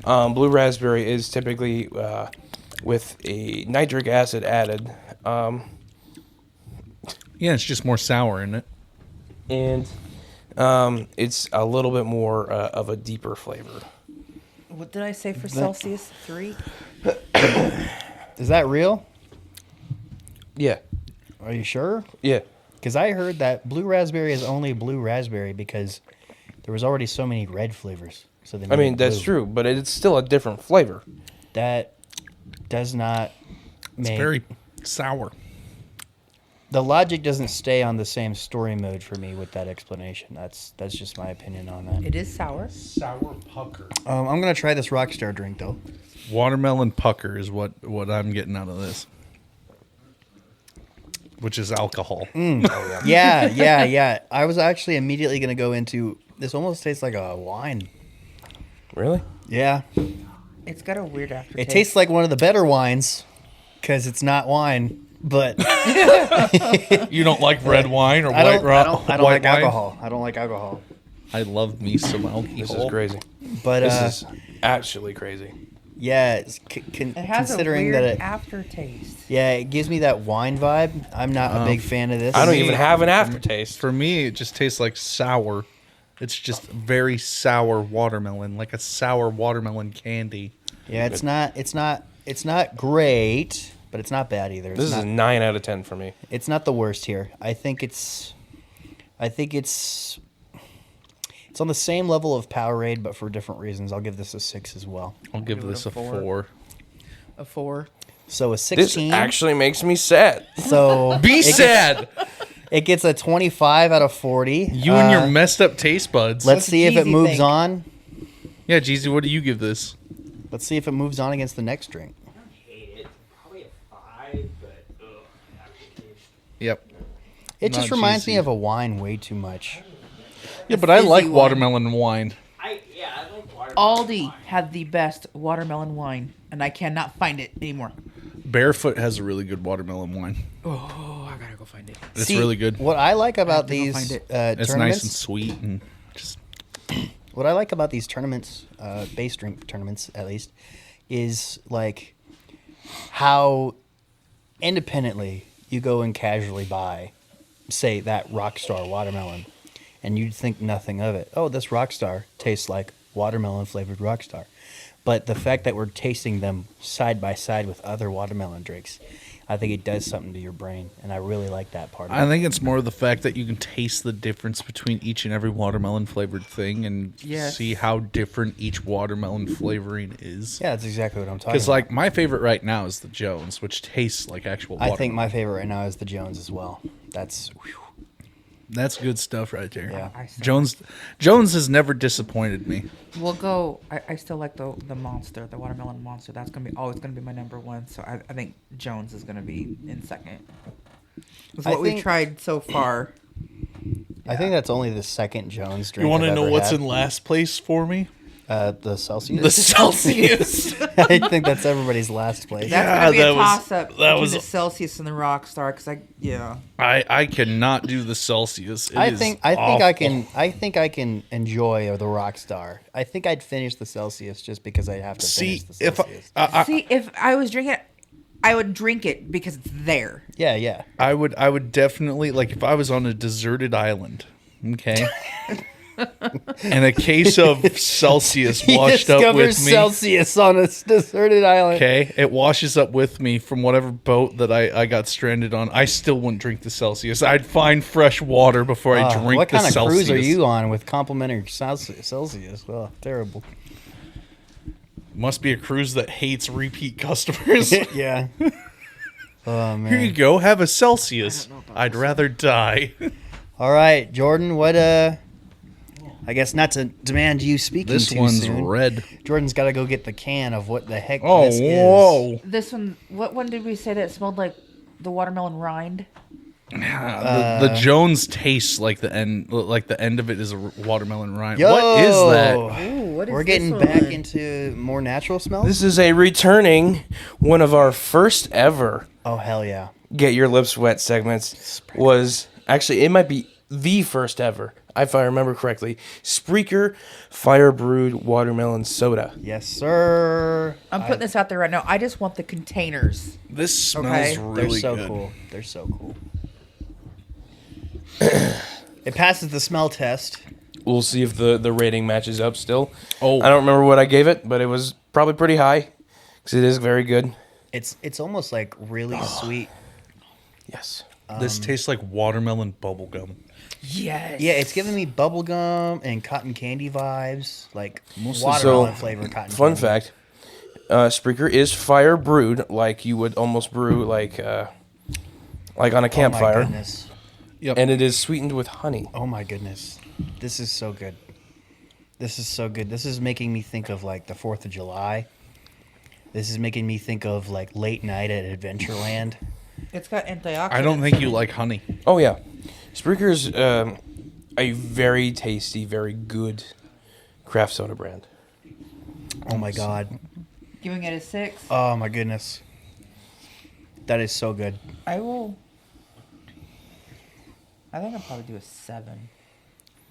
Blue raspberry is typically with a nitric acid added. Yeah, it's just more sour in it. And it's a little bit more of a deeper flavor. What did I say for Celsius? 3? Is that real? Yeah. Are you sure? Yeah. Because I heard that blue raspberry is only blue raspberry because there was already so many red flavors. So they I made mean, it that's blue. true, but it's still a different flavor. That does not It's make very sour. the logic doesn't stay on the same story mode for me with that explanation. That's just my opinion on that. It is sour. Sour pucker. I'm gonna try this Rockstar drink though. Watermelon pucker is what I'm getting out of this. Which is alcohol. Yeah. I was actually immediately gonna go into this. Almost tastes like a wine. Really? Yeah, It's got a weird aftertaste. it tastes like one of the better wines because it's not wine. But You don't like red wine or I white don't white like wine? alcohol. I don't like alcohol. I love me some alcohol. This is crazy. But This is actually crazy. yeah, it's It has considering a that weird it, aftertaste. yeah, it gives me that wine vibe. I'm not a big fan of this. I don't even have an aftertaste. For me, it just tastes like sour. It's just very sour watermelon, like a sour watermelon candy. Yeah, it's not great, but it's not bad either. It's This is not, a 9 out of 10 for me. it's not the worst here. I think it's on the same level of Powerade, but for different reasons. I'll give this a 6 as well. I'll give Give it this a a 4. 4. A 4. So a This 16. actually makes me sad. So Be sad. it gets a 25 out of 40. You and your messed up taste buds. Let's What's see if it Jeezy moves think? on. Yeah, Jeezy, what do you give this? Let's see if it moves on against the next drink. Hate it. Probably a 5, but aftertaste. Yep. It just Not reminds me cheesy. of a wine way too much. Yeah, but I fizzy like one. watermelon wine. I like water. Aldi had the best watermelon wine, and I cannot find it anymore. Barefoot has a really good watermelon wine. Oh, I gotta go find it. It's See, really good. What I like about to go these find it. It's tournaments, nice and sweet and just what I like about these tournaments, base drink tournaments at least, is like how independently you go and casually buy, say, that Rockstar watermelon, and you'd think nothing of it. Oh, this Rockstar tastes like watermelon flavored Rockstar. But the fact that we're tasting them side by side with other watermelon drinks, I think it does something to your brain, and I really like that part of it. I think it's more the fact that you can taste the difference between each and every watermelon flavored thing and Yes. see how different each watermelon flavoring is. Yeah, that's exactly what I'm talking Because about. like my favorite right now is the Jones, which tastes like actual watermelon. I think my favorite right now is the Jones as well. That's That's good stuff right there. Yeah. I still Jones has never disappointed me. We'll go. I still like the monster, the watermelon monster. That's gonna be always gonna be my number one. So I think Jones is gonna be in second. With I what we've think- tried so far. I think that's only the second Jones drink. You want to I've know ever what's had. in last place for me? The Celsius? The Celsius. I think that's everybody's last place. That's Yeah, gonna be that a was- toss up that between was- the Celsius and the Rockstar. Cause I cannot do the Celsius. It I is think awful. I can enjoy the Rockstar. I think I'd finish the Celsius just because I'd have to See finish the if Celsius. see, if I was drinking it, I would drink it because it's there. Yeah. I would definitely like if I was on a deserted island, okay, and a case of Celsius washed up with me. Celsius on a deserted island. Okay, it washes up with me from whatever boat that I got stranded on. I still wouldn't drink the Celsius. I'd find fresh water before I drink What the kind of Celsius. cruise are you on with complimentary Celsius? Oh, terrible. Must be a cruise that hates repeat customers. Yeah. Oh Here you man. go, have a Celsius. I'd rather die. All right, Jordan. What? I guess not to demand you speaking This too one's soon. red. Jordan's got to go get the can of what the heck Oh, this is. whoa. This one, what one did we say that smelled like the watermelon rind? The Jones tastes like the end of it is a watermelon rind. Yo! What is that? Ooh, what is We're getting back into more natural smells. This is a returning one of our first ever Oh hell yeah! Get Your Lips Wet segments. Was actually, it might be the first ever, if I remember correctly. Spreaker Fire Brewed Watermelon Soda. Yes, sir. I'm putting this out there right now. I just want the containers. This smells Okay. They're really so good. cool. They're so cool. It passes the smell test. We'll see if the rating matches up still. Oh. I don't remember what I gave it, but it was probably pretty high because it is very good. It's almost like really sweet. Yes. This tastes like watermelon bubble gum. Yes. Yeah, it's giving me bubblegum and cotton candy vibes, like So, watermelon flavored cotton fun candy. fact, Spreaker is fire brewed like you would almost brew like on a Oh my campfire. goodness. And it is sweetened with honey. Oh my goodness. This is so good. This is so good. This is making me think of like the 4th of July. This is making me think of like late night at Adventureland. It's got antioxidants. I don't think you like honey. Oh yeah, Spreaker's a very tasty, very good craft soda brand. Oh my god. Giving it a 6. Oh my goodness. That is so good. I think I'll probably do a 7.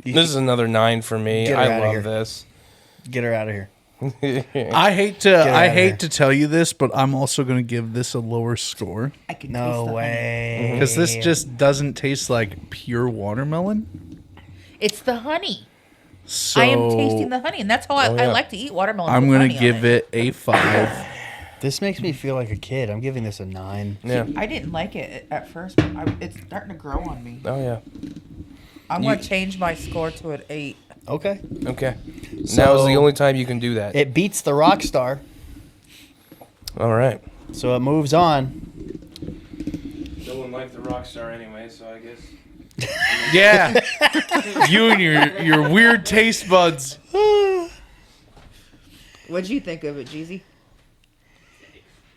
This is another 9 for me. Get her I outta love here. this. Get her out of here. I hate outta here. to tell you this, but I'm also going to give this a lower score I can No taste the honey. way. because this just doesn't taste like pure watermelon. It's the honey. So I am tasting the honey, and that's how I yeah. like to eat watermelon. I'm with going to honey on give it a 5. This makes me feel like a kid. I'm giving this a 9. Yeah. I didn't like it at first, but it's starting to grow on me. Oh yeah. I'm going to change my score to an 8. Okay. Okay. So- Now is the only time you can do that. It beats the Rockstar, All right. so it moves on. No one liked the Rockstar anyway, so I guess. Yeah, you and your weird taste buds. What'd you think of it, Jeezy?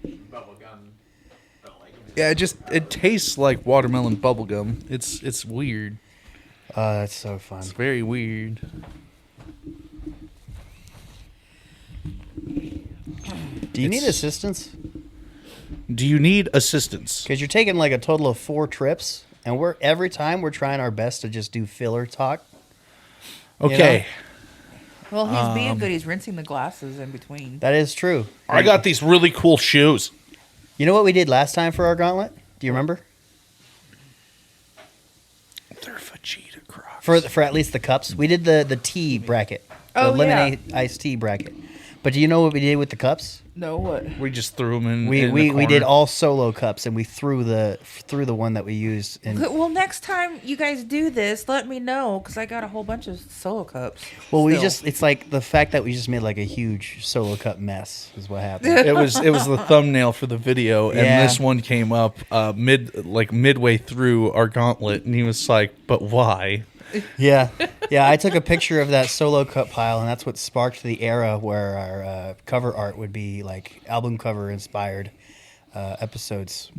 Bubblegum. Don't like it. Yeah, it tastes like watermelon bubblegum. It's weird. That's so fun. It's very weird. Do you need assistance? Do you need assistance? Because you're taking like a total of 4 trips, and every time we're trying our best to just do filler talk. Okay, Well, he's being good. He's rinsing the glasses in between. That is true. I got these really cool shoes. You know what we did last time for our gauntlet? Do you remember? They're Vegeta Crocs. For at least the cups, we did the tea bracket, the Oh, lemonade iced tea bracket. But do you know what we did with the cups? No, what? We just threw them in. We did all solo cups, and we threw the one that we used. And Well, next time you guys do this, let me know because I got a whole bunch of solo cups. well, still. it's like the fact that we just made like a huge solo cup mess is what happened. It was the thumbnail for the video, and Yeah. this one came up midway through our gauntlet, and he was like, "But why?" Yeah, I took a picture of that solo cup pile, and that's what sparked the era where our cover art would be like album cover inspired episodes.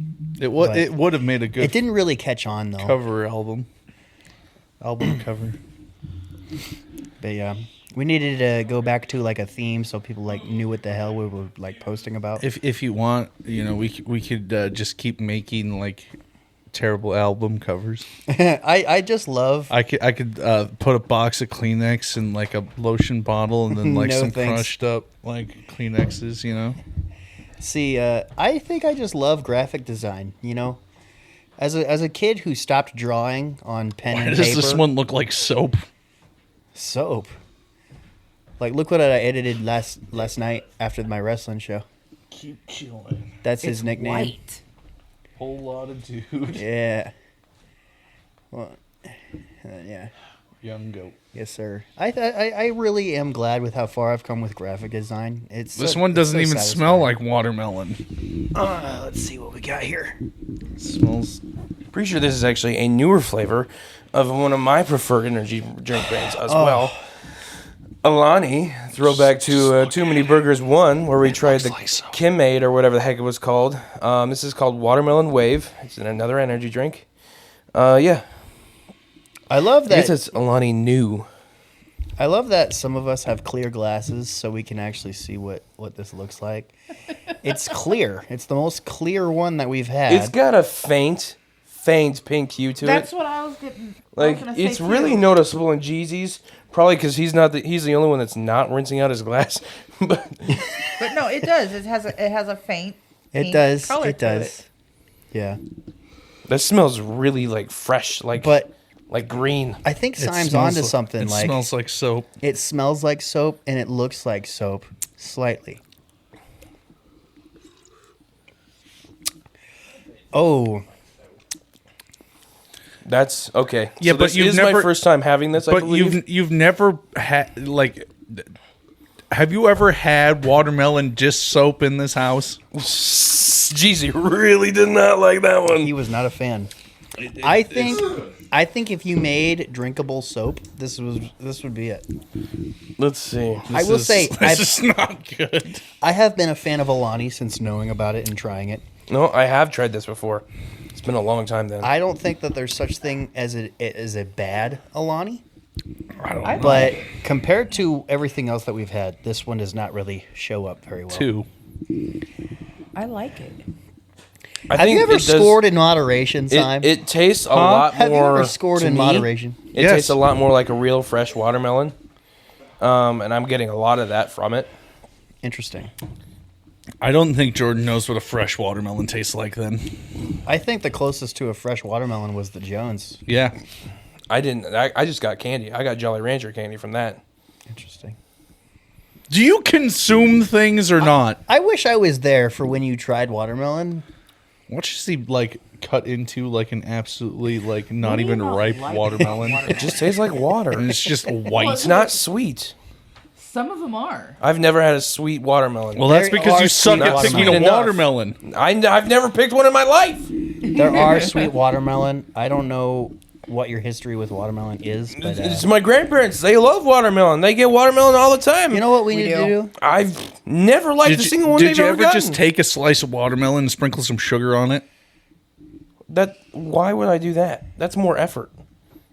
It But would have made a good It didn't really catch on though. cover album cover. But yeah, we needed to go back to like a theme so people like knew what the hell we were like posting about. If you want, we could just keep making like terrible album covers. I just love. I could put a box of Kleenex in like a lotion bottle, and then like No some thanks. crushed up like Kleenexes. See, I think I just love graphic design. As a kid who stopped drawing on pen Why and does paper, this one look like soap? soap. Like, look what I edited last night after my wrestling show. Keep chilling. That's his nickname. White. Whole lot of dude. Yeah. Well, yeah. Young goat. Yes, sir. I really am glad with how far I've come with graphic design. This one doesn't even smell like watermelon. Let's see what we got here. It smells. Pretty sure this is actually a newer flavor of one of my preferred energy drink brands as well. Alani, throwback to Too Many Burgers 1, where we tried the Kim-Aid or whatever the heck it was called. This is called Watermelon Wave. It's another energy drink. Yeah. I love I guess that. it's Alani New. I love that some of us have clear glasses so we can actually see what this looks like. It's clear. It's the most clear one that we've had. It's got a faint pink hue to That's it. what I was getting. Like, it's really noticeable in Jeezy's. Probably because he's the only one that's not rinsing out his glass. But no, it does. It has a faint. It pink does. color It to does. Yeah. that smells really like fresh, like green. I think It Syme's smells onto like- something. It Like smells like soap. it smells like soap and it looks like soap slightly. Oh, That's okay. Yeah, So but this you've is never- my first time having this. I But believe. you've never had like. Have you ever had watermelon just soap in this house? Jeezy really did not like that one. he was not a fan. I think if you made drinkable soap, this would be it. Let's see. I will say This is not good. I have been a fan of Alani since knowing about it and trying it. No, I have tried this before. It's been a long time then. I don't think that there's such thing as a bad Alani, I don't know. but compared to everything else that we've had, this one does not really show up very well. Two. I like it. I Have think you ever it does- scored in moderation, Simon? It tastes a lot Have more. you ever scored to in me, moderation? It Yes. tastes a lot more like a real fresh watermelon, and I'm getting a lot of that from it. Interesting. I don't think Jordan knows what a fresh watermelon tastes like then. I think the closest to a fresh watermelon was the Jones. Yeah. I didn't. I just got candy. I got Jolly Rancher candy from that. Interesting. Do you consume things or not? I wish I was there for when you tried watermelon. Watch you see like cut into like an absolutely like not What do you even not ripe like watermelon. about It just tastes like water. And it's just white. It's not sweet. Some of them are. I've never had a sweet watermelon. Well, that's There because are you suck sweet at picking a watermelon. watermelon. I've never picked one in my life. There are sweet watermelon. I don't know what your history with watermelon is, but It's my grandparents. They love watermelon. They get watermelon all the time. you know what we We need to do. do? I've never liked a single one did they've you ever ever gotten. just take a slice of watermelon and sprinkle some sugar on it? Why would I do that? That's more effort.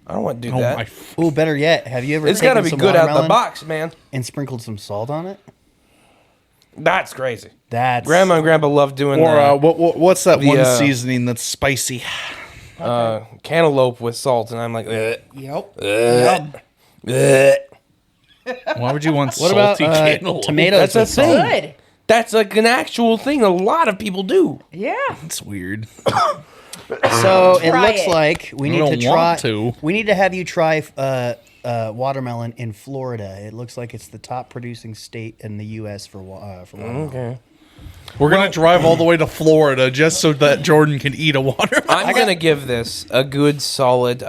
I don't want to do Oh that. my! Ooh, better yet, have you ever It's got to taken be some good out the watermelon box, man. and sprinkled some salt on it? That's crazy. That's Grandma and Grandpa love doing Or that. what's that The, one uh, seasoning that's spicy? Cantaloupe with salt, and I'm like, ugh, Yep. ugh, ugh. Why would you want What about salty cantaloupe? tomatoes? That's a with salt? thing. Good. That's like an actual thing. A lot of people do. Yeah. That's weird. So it Try looks it. like we I need don't to try. want to. We need to have you try watermelon in Florida. It looks like it's the top producing state in the U.S. for watermelon. Okay. We're gonna drive all the way to Florida just so that Jordan can eat a watermelon. I'm gonna give this a good solid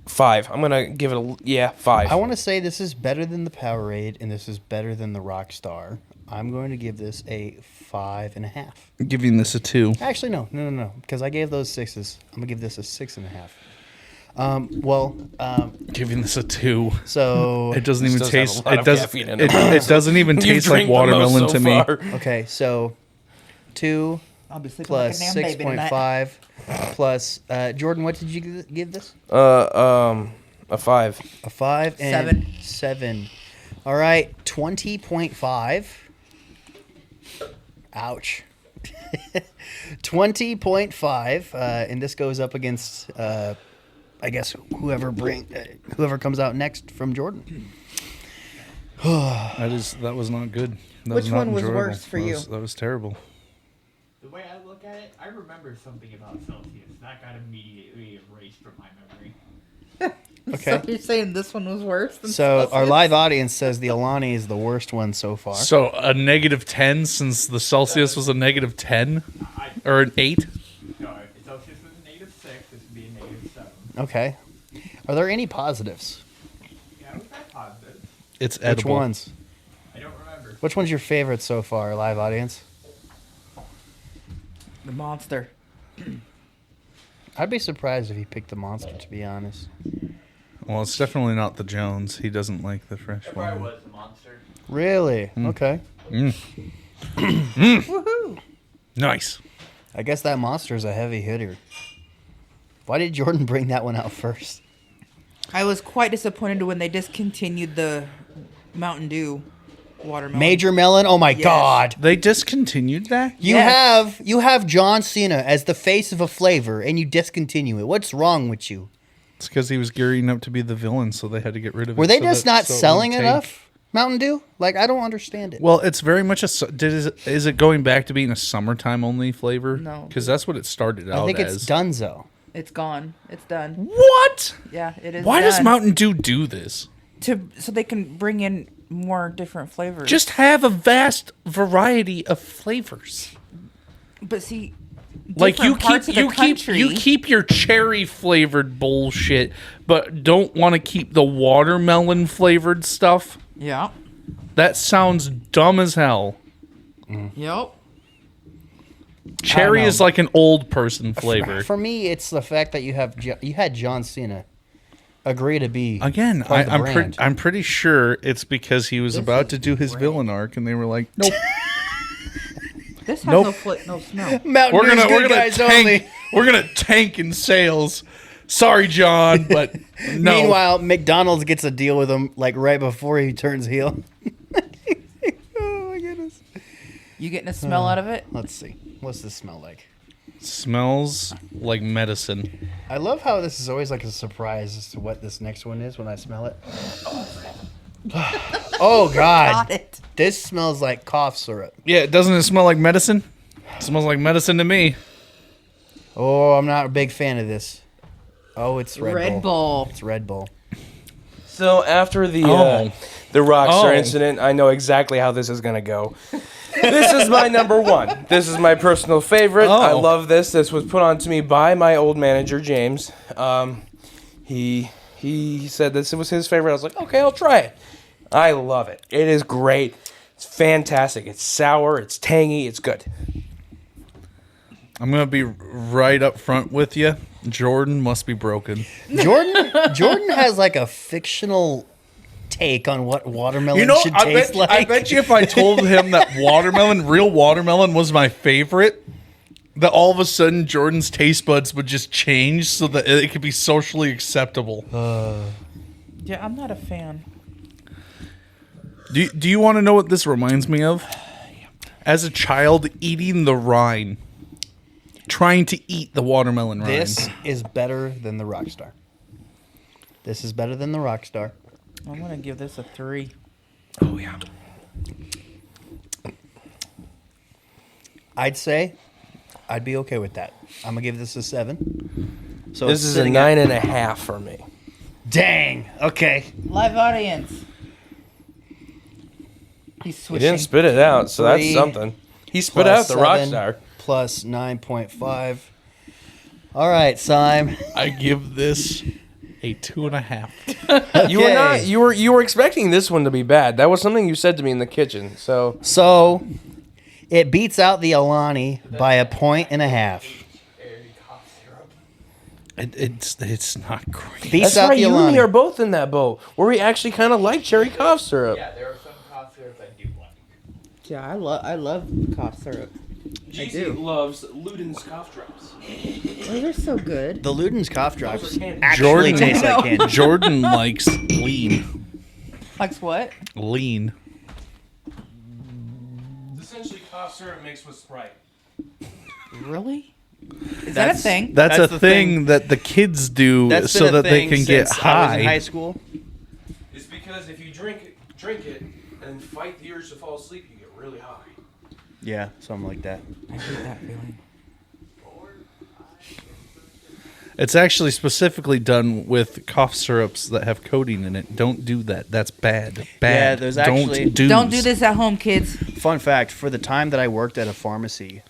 5. I'm gonna give it 5. I want to say this is better than the Powerade, and this is better than the Rockstar. I'm going to give this a 5.5. Giving this a 2. Actually, no, because I gave those 6s. I'm gonna give this a 6.5. Giving this a 2. So It doesn't even does have a taste. lot It of does. caffeine in It, it. it doesn't even You taste like drink the most watermelon so to me. far. okay, so 2 I'll be sleeping plus like a damn baby tonight. 6.5 plus Jordan. What did you give this? A 5. A 5 and 7. All right, 20.5. Ouch. 20.5, and this goes up against, I guess, whoever comes out next from Jordan. That was not good. That Which not one was enjoyable. worse for you? That was terrible. The way I look at it, I remember something about Celsius. That got immediately erased from my memory. Okay. So you're saying this one was worse than So our Celsius? live audience says the Alani is the worst one so far. So a -10 since the Celsius was a -10 or an 8. No, if Celsius was a -6, this would be a -7. Okay. Are there any positives? Yeah, we've had positives. It's Which edible. ones? I don't remember. Which one's your favorite so far, live audience? The Monster. I'd be surprised if he picked the Monster, to be honest. Well, it's definitely not the Jones. He doesn't like the fresh It probably one. was a monster. Really? Okay. Woohoo! Nice. I guess that Monster is a heavy hitter. Why did Jordan bring that one out first? I was quite disappointed when they discontinued the Mountain Dew watermelon. Major Melon? Oh my Yes. God. They discontinued that? You Yes. have John Cena as the face of a flavor and you discontinue it. What's wrong with you? It's because he was gearing up to be the villain, so they had to get rid of it. Were they so just that- not so it selling wouldn't tank. enough Mountain Dew? Like, I don't understand it. Well, it's very much is it going back to being a summertime only flavor? No. Because that's what it started out I think as. it's Dunzo. It's gone. It's done. What? Yeah, it is. Why does done. Mountain Dew do this? So they can bring in more different flavors. Just have a vast variety of flavors. but see, Like you different parts keep of the country, you keep your cherry flavored bullshit, but don't want to keep the watermelon flavored stuff. Yeah. That sounds dumb as hell. Yep. Cherry know. is like an old person flavor. For me, it's the fact that you had John Cena agree to be Again, part of the brand. I'm pretty sure it's because he was about to do his villain arc, and they were like, "Nope, This has Nope. no smell. Mountain we're Dew's gonna good guys tank, only. we're gonna tank in sales." Sorry, John, but no. Meanwhile, McDonald's gets a deal with him like right before he turns heel. Oh my goodness. You getting a smell out of it? Let's see. What's this smell like? Smells like medicine. I love how this is always like a surprise as to what this next one is when I smell it. Oh God. Got it. This smells like cough syrup. Yeah, doesn't it smell like medicine? It smells like medicine to me. Oh, I'm not a big fan of this. Oh, it's Red Bull. It's Red Bull. So after the Oh. Rockstar Oh. incident, I know exactly how this is gonna go. This is my number one. This is my personal favorite. I Oh. love this. This was put on to me by my old manager James. He said this was his favorite. I was like, okay, I'll try it. I love it. It is great. It's fantastic. It's sour. It's tangy. It's good. I'm gonna be right up front with you. Jordan must be broken. Jordan has like a fictional take on what watermelon should taste like. I bet you if I told him that real watermelon was my favorite, that all of a sudden Jordan's taste buds would just change so that it could be socially acceptable. Yeah, I'm not a fan. Do you want to know what this reminds me of? As a child, eating the rind. Trying to eat the watermelon rind. This is better than the Rockstar. This is better than the Rockstar. I'm gonna give this a 3. Oh yeah. I'd say I'd be okay with that. I'm gonna give this a 7. So This it's is a sitting at- 9.5 for me. Dang. Okay. Live audience. He's He swishing. didn't spit it out, so that's 3 something. He spit plus out the 7 Rockstar. plus 9.5. All right, Sime. I give this a 2.5. You were not. Okay. You were expecting this one to be bad. That was something you said to me in the kitchen. So So it beats out the Alani by 1.5 points. It's not great. Beats that's out right. the You and Alani. me are both in that boat where we actually kind of like cherry cough syrup. Yeah, there are some cough syrups I do like. Yeah, I love cough syrup. Gigi loves Luden's cough drops. Those are so good. The Luden's cough drops Those are candy. actually Jordan- taste like candy. Jordan likes lean. Likes what? Lean. It's essentially cough syrup mixed with Sprite. Really? Is that a thing? That's That's a the thing thing. that the kids do That's so been a that they thing can get since I was in high high. school. It's because if you drink it and fight the urge to fall asleep, you get really high. Yeah, something like that. I hate that feeling. It's actually specifically done with cough syrups that have codeine in it. Don't do that. That's bad. Bad. Yeah, there's actually- Don't do this at home, kids. Fun fact, for the time that I worked at a pharmacy,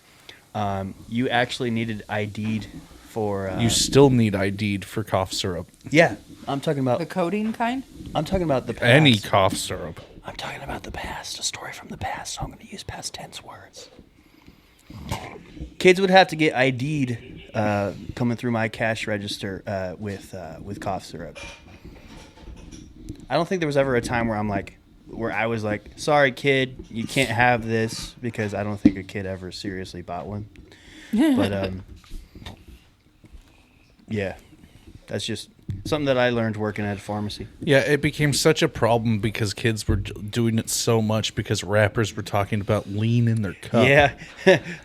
you actually needed ID'd for... You still need ID'd for cough syrup. yeah, I'm talking about... The codeine kind? I'm talking about the past. Any cough syrup. I'm talking about the past, a story from the past, so I'm going to use past tense words. Kids would have to get ID'd coming through my cash register with cough syrup. I don't think there was ever a time where I was like, sorry, kid, you can't have this, because I don't think a kid ever seriously bought one. But, yeah, that's just something that I learned working at a pharmacy. Yeah, it became such a problem because kids were doing it so much because rappers were talking about lean in their cup. Yeah,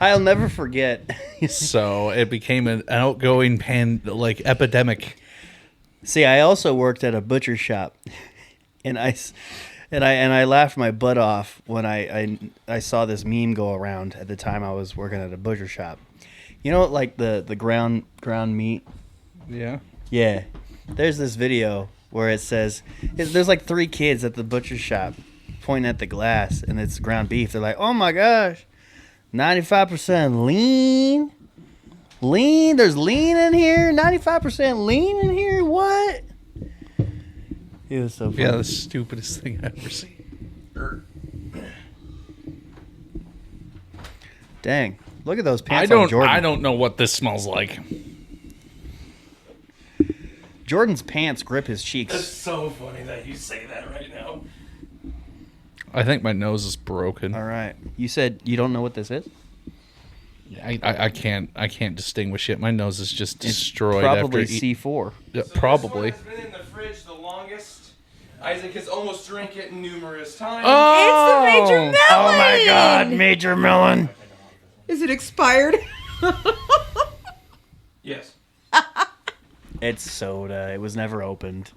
I'll never forget. So it became an outgoing epidemic. See, I also worked at a butcher shop, and I laughed my butt off when I saw this meme go around at the time I was working at a butcher shop. You know, like the ground meat. Yeah. Yeah, there's this video where it says there's like 3 kids at the butcher shop pointing at the glass, and it's ground beef. They're like, "Oh my gosh, 95% lean, lean. There's lean in here. 95% lean in here. What?" It was so funny. Yeah, the stupidest thing I've ever seen. Dang, look at those pants on Jordan. I don't know what this smells like. Jordan's pants grip his It's cheeks. so funny that you say that right now. I think my nose is broken. All right, you said you don't know what this is. I can't distinguish it. My nose is just destroyed. Probably after C4. Yeah, So probably. This one has been in the fridge the longest. Isaac has almost drank it numerous times. It's the Major Melon! Oh my God, Major Melon! Is it expired? Yes. It's soda. It was never opened.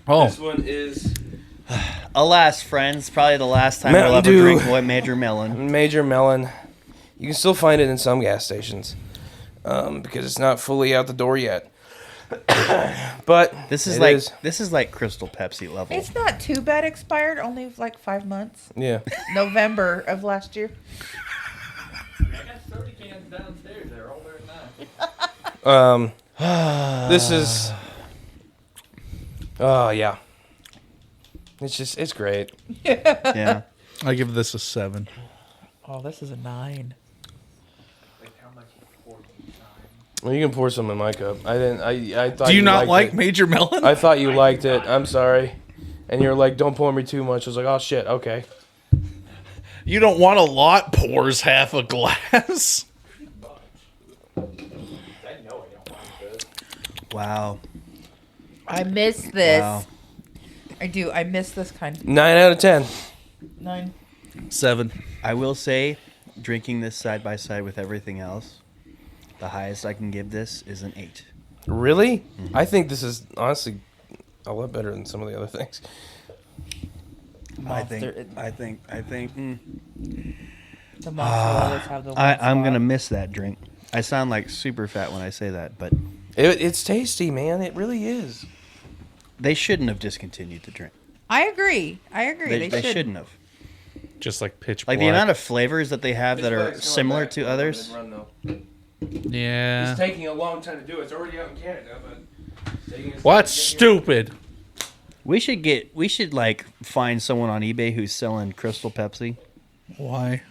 Oh, This one is Alas, friends, probably the last time Mountain we'll ever Dew. drink what Major Melon. Major Melon. You can still find it in some gas stations because it's not fully out the door yet. But This is it like Crystal Pepsi level. It's not too bad expired. Only like 5 months. Yeah. November of last year. I got soda cans downstairs. They're older than that. This is. Oh yeah. It's great. Yeah. I give this a 7. Oh, this is a 9. Like how much you poured each time. Well, you can pour some in my cup. I didn't. I thought. Do you not liked like it. Major Melon? I thought you liked it. I'm sorry. And you're like, don't pour me too much. I was like, oh shit. Okay. You don't want a lot. Pours half a glass. I know I don't like this. Wow. I miss this. Wow. I do. I miss this kind. 9 out of 10. 9. 7. I will say, drinking this side by side with everything else, the highest I can give this is an 8. Really? Mm-hmm. I think this is honestly a lot better than some of the other things. I think. The monster always have the. I'm gonna miss that drink. I sound like super fat when I say that, but It's tasty, man. It really is. they shouldn't have discontinued the drink. I agree. They shouldn't have. Just like pitch Like black. the amount of flavors that they have that are similar to others. Yeah. It's taking a long time to do it. It's already out in Canada, but What's stupid? We should like find someone on eBay who's selling Crystal Pepsi. Why?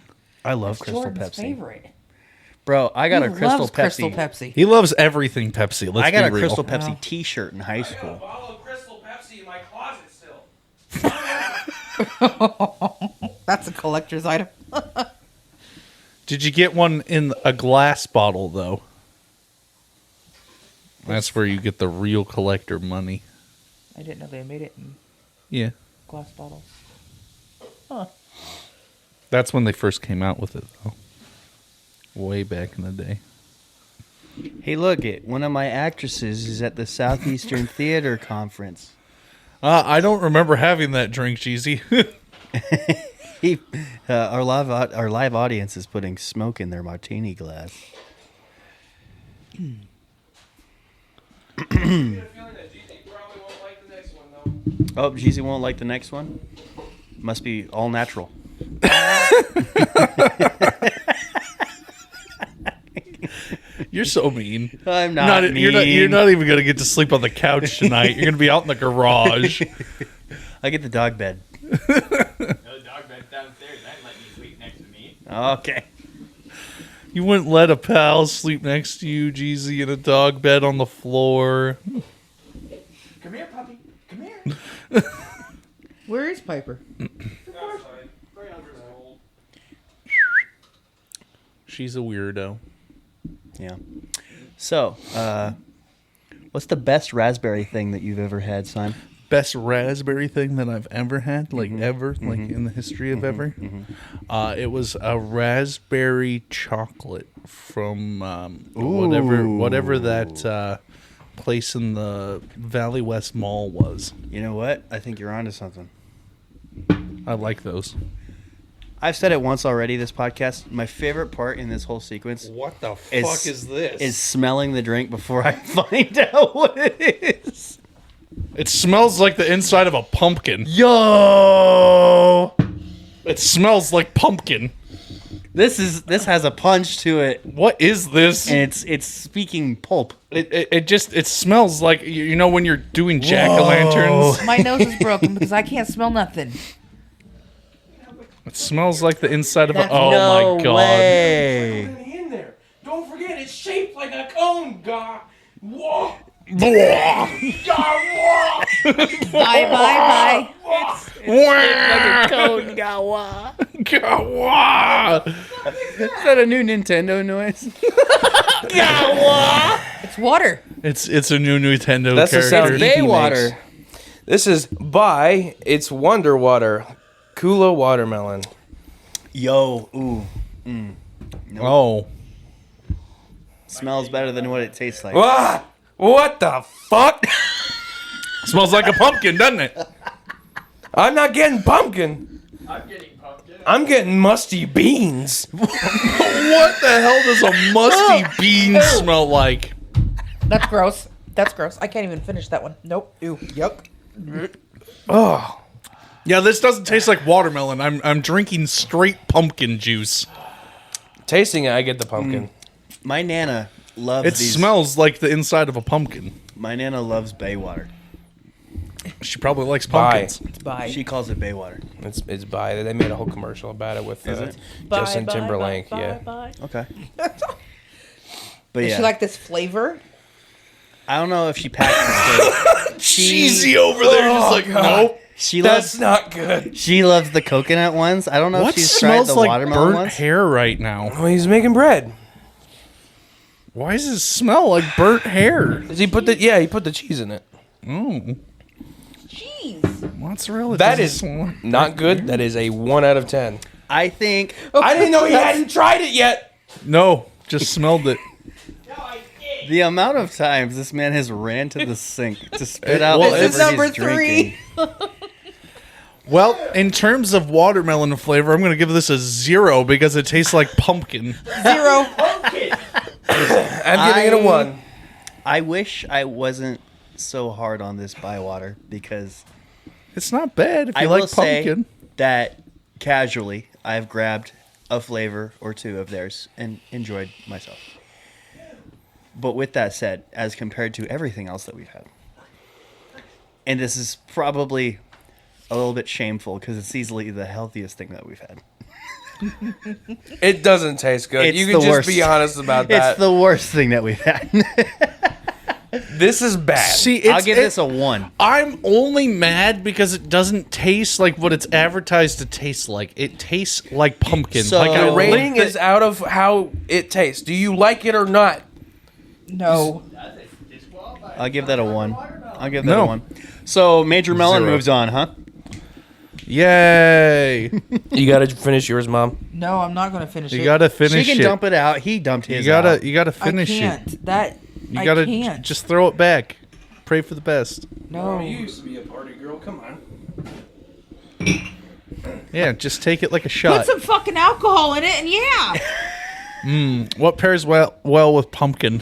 I love Crystal Jordan's Pepsi. favorite. Bro, I got He a Crystal loves Pepsi. Crystal Pepsi. He loves everything Pepsi. Let's I got be a real. Crystal Pepsi T-shirt in high school. bottle of Crystal Pepsi in my closet still. That's a collector's item. Did you get one in a glass bottle though? That's where you get the real collector money. I didn't know they made it in Yeah. glass bottles. That's when they first came out with it though. Way back in the day. Hey, look it. One of my actresses is at the Southeastern Theater Conference. I don't remember having that drink, Jeezy. Our live audience is putting smoke in their martini glass. Oh, Jeezy won't like the next one? Must be all natural. You're so mean. I'm not mean. You're not even gonna get to sleep on the couch tonight. You're gonna be out in the garage. I get the dog bed. No dog bed downstairs. I'd let you sleep next to me. Okay. You wouldn't let a pal sleep next to you, Jeezy, in a dog bed on the floor. Come here, puppy. Come here. Where is Piper? She's a weirdo. Yeah. So, what's the best raspberry thing that you've ever had, Simon? Best raspberry thing that I've ever had, like ever, like in the history of ever. It was a raspberry chocolate from whatever that place in the Valley West Mall was. You know what? I think you're onto something. I like those. I've said it once already this podcast. My favorite part in this whole sequence What the is is smelling the drink before I find out what it is. It smells like the inside of a pumpkin. Yo! It smells like pumpkin. This has a punch to it, What is this? and it's speaking pulp. It smells like you know when you're doing jack-o'-lanterns. My nose is broken because I can't smell nothing. It smells like the inside of a. That's Oh no my god! way. In there. Don't forget, it's shaped like a cone, God. Whoa. Bye. Is that a new Nintendo noise? It's water. It's a new Nintendo That's the character. sound EP makes. This is by It's Wonder Water, Kula Watermelon. Yo, ooh. Oh, Smells better than what it tastes like. Ah, what the fuck? smells like a pumpkin, doesn't it? I'm not getting pumpkin. I'm getting pumpkin. I'm getting musty beans. What the hell does a musty bean smell like? That's gross. I can't even finish that one. Nope. Ew. Yuck. Oh, Yeah, this doesn't taste like watermelon. I'm drinking straight pumpkin juice. tasting it, I get the pumpkin. My Nana loves It these. smells like the inside of a pumpkin. My Nana loves bay water. She probably likes Bye. pumpkins. It's bye. She calls it bay water. It's by. They made a whole commercial about it with it? Justin Timberlake. Yeah. Okay. But Does yeah, she like this flavor? I don't know if she packed the Cheesy over there, just like nope. She That's loves not good. she loves the coconut ones. I don't know What if she's tried smells the like watermelon burnt ones. hair right now? Oh, he's making bread. Why does it smell like burnt hair? Does he put he put the cheese in it. Oh, Jeez. mozzarella. That doesn't is smell like- not good. That is a 1 out of 10. I think I didn't know he hadn't tried it yet. No, just smelled it. the amount of times this man has ran to the sink to spit out well, whatever This is number he's drinking. 3. Well, in terms of watermelon flavor, I'm going to give this a 0 because it tastes like pumpkin. 0. Pumpkin. I'm giving it a 1. I wish I wasn't so hard on this Bywater because It's not bad if you I like will say pumpkin. that casually I've grabbed a flavor or two of theirs and enjoyed myself. But with that said, as compared to everything else that we've had, and this is probably a little bit shameful because it's easily the healthiest thing that we've had. It doesn't taste good. It's You the can just worst. be honest about that. It's the worst thing that we've had. This is bad. See, I'll give this a 1. I'm only mad because it doesn't taste like what it's advertised to taste like. It tastes like pumpkin. So- like I The rating licked is out of how it tastes. Do you like it or not? No. I'll give that a 1. I'll give that No. a 1. So Major Melon 0. moves on, huh? Yay! You gotta finish yours, Mom. No, I'm not going to finish You it. gotta She finish can it. dump it out. He dumped his You out. gotta I finish it. can't. That You I gotta can't. just throw it back. Pray for the best. No. used to be a party girl. Come on. Yeah, just take it like a Put shot. some fucking alcohol in it, and yeah. What pairs well with pumpkin?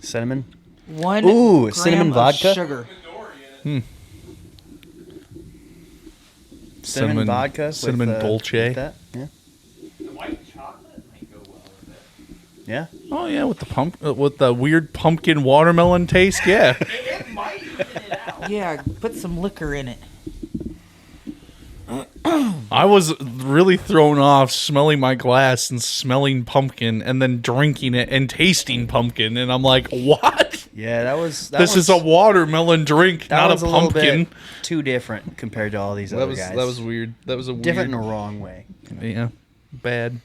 Cinnamon. 1 Ooh, gram cinnamon of vodka? sugar. Cinnamon vodka. Cinnamon with, dolce. with that. Yeah. The white chocolate might go well with it. Yeah. Oh yeah, with the weird pumpkin watermelon taste. Yeah. It might even it out. Yeah, put some liquor in it. I was really thrown off smelling my glass and smelling pumpkin and then drinking it and tasting pumpkin, and I'm like, what? Yeah, that was. This is a watermelon drink, that not one's a little pumpkin. bit too different compared to all these That other was guys. weird. That was a different in weird. a wrong way. Yeah, bad.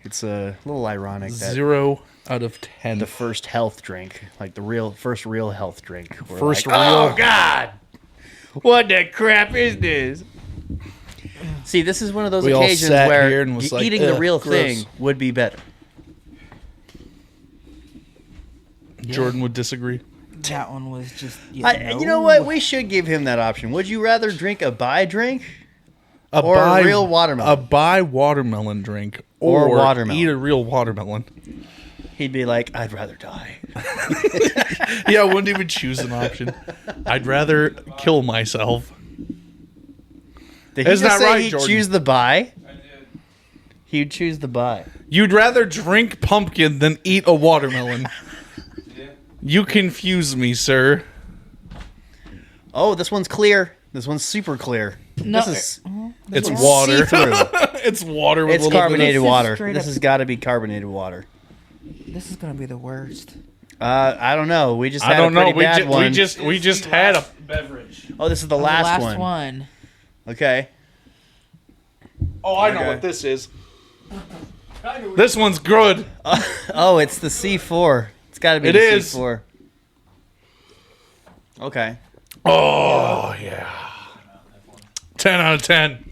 It's a little ironic that 0 out of 10. the first health drink, like the first real health drink, we're First like, real- Oh God, what the crap is this? See, this is one of those We all occasions sat where here and was like, eating the "Ugh, real gross." thing would be better. Jordan would disagree. That one was just. You know what? We should give him that option. Would you rather drink a buy drink A or a real watermelon? A buy watermelon drink Or or watermelon. eat a real watermelon. He'd be like, I'd rather die. Yeah, I wouldn't even choose an option. I'd rather kill myself. Did he Isn't just that say right, he'd Jordan? choose the buy? He'd choose the buy. You'd rather drink pumpkin than eat a watermelon. You confuse me, sir. Oh, this one's clear. This one's super clear. No, This is It's one's water. see-through. It's water with It's a little carbonated This is water. straight This up- has got to be carbonated water. This is gonna be the worst. I don't know. We just had I don't a know. pretty bad one. We just had a. beverage. Oh, this is the The last, last one. one. Okay. Oh, I know Okay. what this is. This one's good. Oh, it's the C4. It's got to be It the is. C4. Okay. Oh yeah. 10 out of 10.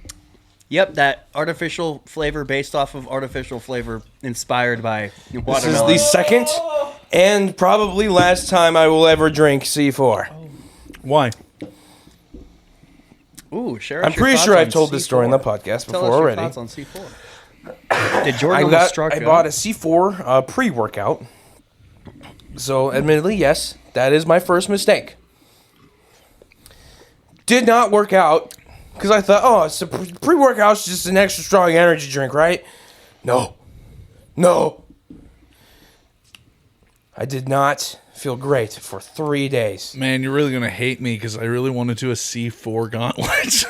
Yep, that artificial flavor based off of artificial flavor inspired by This is watermelon. the second and probably last time I will ever drink C4. Why? Ooh, share us I'm your pretty thoughts sure on I've told this story in the C4. podcast Tell before us your already. thoughts on C4. Did Jordan I almost struck bought a C4 pre-workout. So, admittedly, yes, that is my first mistake. Did not work out because I thought, oh, it's a pre-workout's just an extra strong energy drink, right? No. I did not feel great for 3 days. Man, you're really gonna hate me because I really want to do a C4 gauntlet.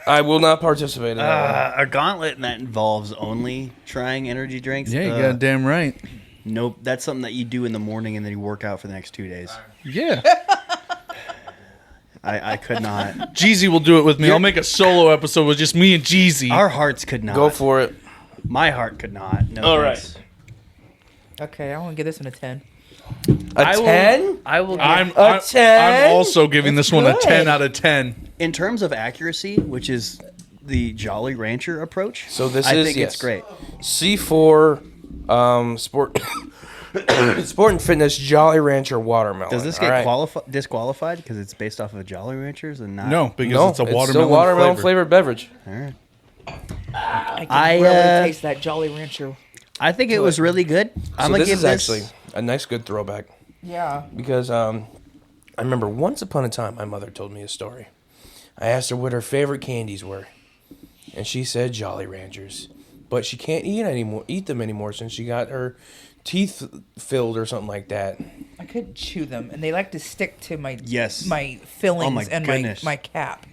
I will not participate in that one. a gauntlet that involves only trying energy drinks. Yeah, you goddamn right. Nope, that's something that you do in the morning and then you work out for the next 2 days. Yeah. I could not. Jeezy will do it with me. I'll make a solo episode with just me and Jeezy. Our hearts could not. Go for it. My heart could not. No. All thanks. Okay, I want to give this one a 10. A 10? I will. I'm 10? also giving this one a good. 10 out of 10. In terms of accuracy, which is the Jolly Rancher approach. So this I is, think yes. it's great. C4 sport sport and fitness Jolly Rancher watermelon. Does this All get right. disqualified because it's based off of Jolly Ranchers and not? No, because No, it's a watermelon, still watermelon flavor. flavored beverage. All right. I can I, really uh, taste that Jolly Rancher. I think it was really good. I'm So gonna this give is this actually a nice, good throwback Yeah. because I remember once upon a time my mother told me a story. I asked her what her favorite candies were, and she said Jolly Ranchers, but she can't eat them anymore since she got her teeth filled or something like that. I couldn't chew them, and they like to stick to my Yes. my fillings Oh my and goodness. my cap.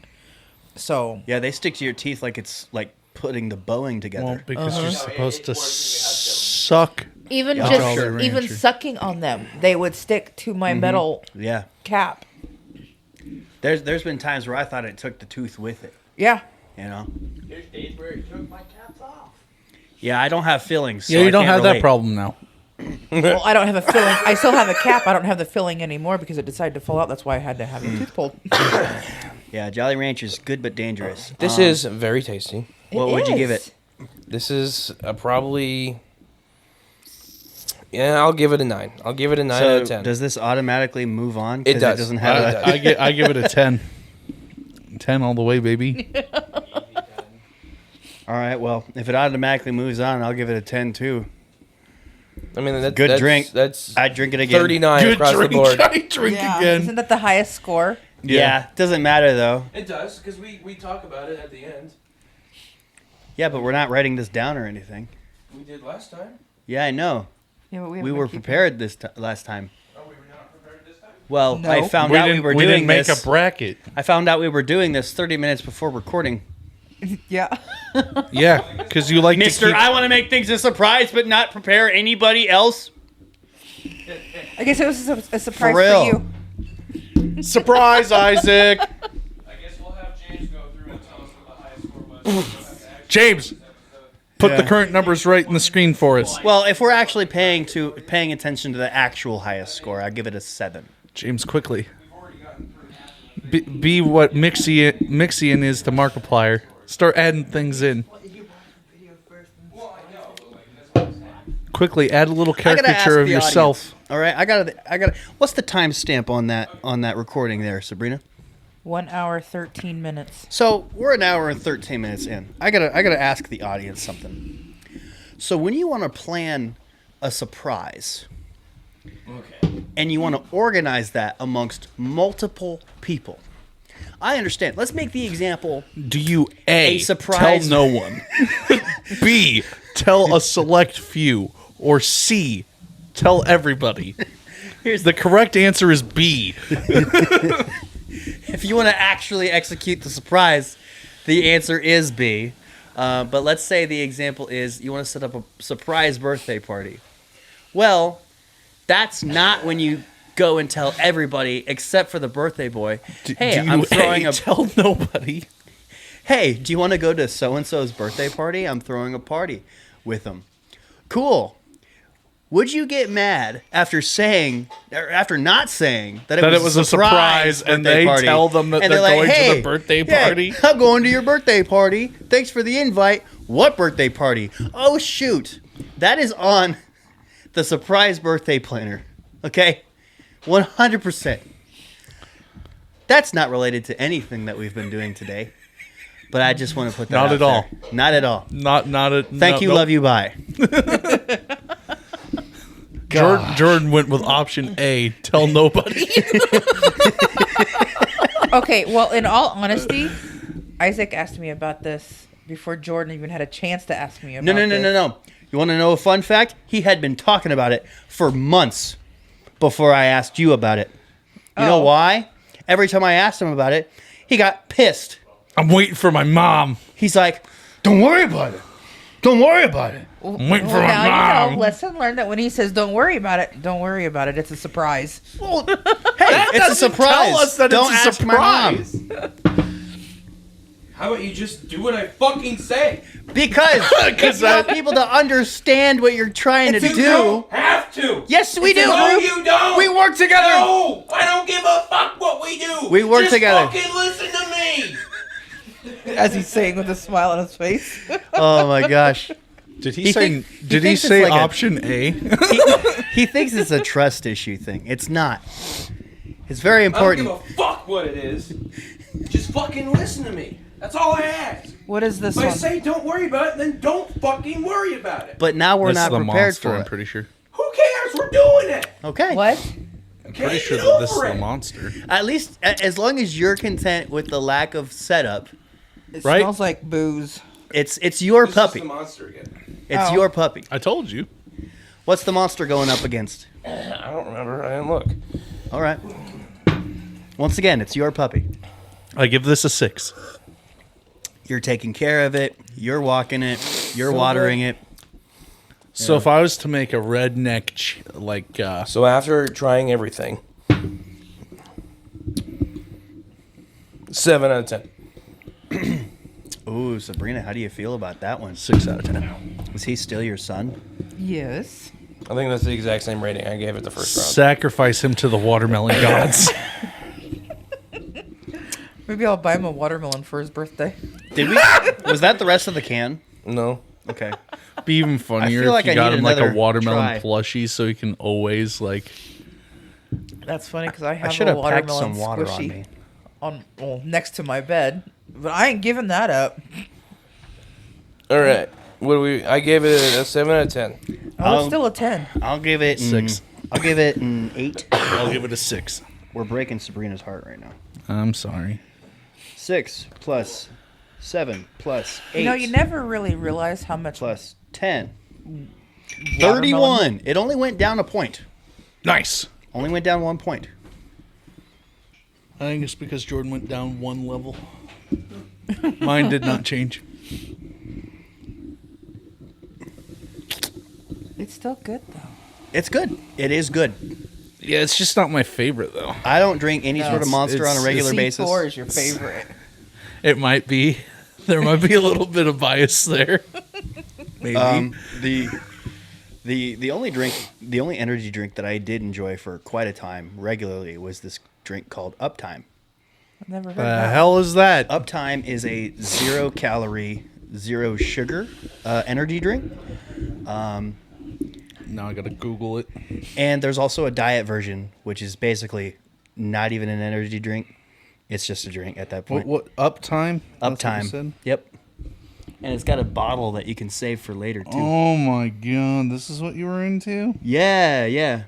So Yeah, they stick to your teeth like it's like putting the bowing together. Well, because you're No, supposed it to works suck. even Yeah. just Jolly even Rancher. sucking on them, they would stick to my metal Yeah. cap. There's been times where I thought it took the tooth with it. Yeah. You know. There's days where it took my caps off. Yeah, I don't have fillings. Yeah, so you I don't can't have that relate. problem now. Well, I don't have a filling. I still have a cap. I don't have the filling anymore because it decided to fall out. That's why I had to have a tooth pulled. Yeah, Jolly Rancher's good but dangerous. This is very tasty. What would you give it? This is probably. Yeah, I'll give it a 9. I'll give it a 9 out So of 10. does this automatically move on? It 'Cause does. It doesn't have It a, does. I give it a 10. 10 all the way, baby. All right. Well, if it automatically moves on, I'll give it a 10 too. I mean, that's Good that's, drink. That's I'd drink it again. 39 across the board. I drink again. Isn't that the highest score? Yeah, doesn't matter though. It does, because we talk about it at the end. Yeah, but we're not writing this down or anything. We did last time. Yeah, I know. Yeah, but We were prepared last time. Oh, we were not prepared this time? Well, No. I found out we were we doing didn't make this. a bracket. I found out we were doing this 30 minutes before recording. Yeah. Yeah, because you like Mister, to keep... I want to make things a surprise, but not prepare anybody else. I guess it was a surprise For real. for you. Surprise, Isaac. I guess we'll have James go through and tell us what the highest score was. James, put the Yeah. current numbers right in the screen for us. Well, if we're actually paying attention to the actual highest score, I'll give it a 7. James, quickly. Be what Mixian is to Markiplier. Start adding things in. Quickly, add a little I gotta ask caricature of the yourself. audience. All right, I gotta. What's the timestamp on that recording there, Sabrina? 1 hour, 13 minutes. So we're an hour and 13 minutes in. I gotta ask the audience something. So when you want to plan a surprise, and you want to organize that amongst multiple people, I understand. Let's make the example. Do you A, A surprise- tell no one, B, tell a select few, or C, tell everybody? Here's The correct answer is B. If you want to actually execute the surprise, the answer is B. But let's say the example is you want to set up a surprise birthday party. Well, that's not when you go and tell everybody except for the birthday boy. Hey, Do you I'm throwing A, a. tell nobody? Hey, do you want to go to so and so's birthday party? I'm throwing a party with them. Cool. Would you get mad after not saying that That it was a surprise and birthday they party? tell them that And they're like, going to the "Hey, birthday yeah, party?" I'm going to your birthday party. Thanks for the invite. What birthday party? Oh, shoot. That is on the surprise birthday planner. Okay? 100%. That's not related to anything that we've been doing today. But I just want to put that Not out at all. there. Not at all. Not a. Thank you, love you, bye. Jordan went with option A, tell nobody. Okay, well, in all honesty, Isaac asked me about this before Jordan even had a chance to ask me about No. You want to know a fun fact? He had been talking about it for months before I asked you about it. You know Oh. why? Every time I asked him about it, he got pissed. I'm waiting for my mom. He's like, "Don't worry about it. Don't worry about it." I'm waiting for Well, my now you mom. know, lesson learned that when he says "don't worry about it," don't worry about it. It's a surprise. Well, hey, it's a doesn't surprise. tell us that Don't it's a ask my mom. surprise. How about you just do what I fucking say? Because it's not people to understand what you're trying to You do. don't have to. Yes, we do. No, you don't. We work together. No, I don't give a fuck what we do. We work just together. Fucking listen to me. As he's saying with a smile on his face. Oh my gosh. Did He he say? think- he Did he thinks it's say like a- option A? He thinks it's a trust issue thing. It's not. It's very I don't important. give a fuck what it is. Just fucking listen to me. That's all I ask. What is this If I one? say don't worry about it, then don't fucking worry about it. But now we're This not is the prepared monster, for I'm it. pretty sure. Who cares? We're doing it. Okay. What? I'm pretty sure get that this is over the it. monster. At least, as long as you're content with the lack of setup, It Right? smells like booze. it's your This is puppy. the monster again. It's Oh. your puppy. I told you. What's the monster going up against? I don't remember. I didn't look. All right. Once again, it's your puppy. I give this a 6. You're taking care of it. You're walking it. You're watering it. So if I was to make a redneck, So after trying everything, 7 out of 10. Ooh, Sabrina, how do you feel about that one? 6 out of 10. Is he still your son? Yes. I think that's the exact same rating I gave it the first round. Sacrifice him to the watermelon gods. Maybe I'll buy him a watermelon for his birthday. Did we? Was that the rest of the can? No. Okay. Be even funnier feel like if you I got need him like a another watermelon try. plushie so he can always That's funny because I have should a have packed watermelon some water on squishy me. well, next to my bed, but I ain't giving that up. All right. What do we? I gave it a 7 out of 10. Oh, it's still a 10. I'll give it 6. I'll give it an 8. I'll give it a 6. We're breaking Sabrina's heart right now. I'm sorry. 6 plus 7 plus 8 You know, you never really realize how much plus 10. watermelon- 31. It only went down a point. Nice. Only went down 1 point. I think it's because Jordan went down 1 level. Mine did not change. It's still good though. It's good. It is good. Yeah, it's just not my favorite though. I don't drink any No, sort of it's- monster on a regular basis. C4 is your favorite. It might be. There might be a little bit of bias there. Maybe. The only energy drink that I did enjoy for quite a time regularly was this drink called Uptime. I've never heard The of that. hell is that? Uptime is a 0 calorie, 0 sugar energy drink. Now I gotta Google it. And there's also a diet version, which is basically not even an energy drink. It's just a drink at that point. What uptime? That's what you Uptime. said? Yep. And it's got a bottle that you can save for later too. Oh my god, this is what you were into? Yeah, yeah.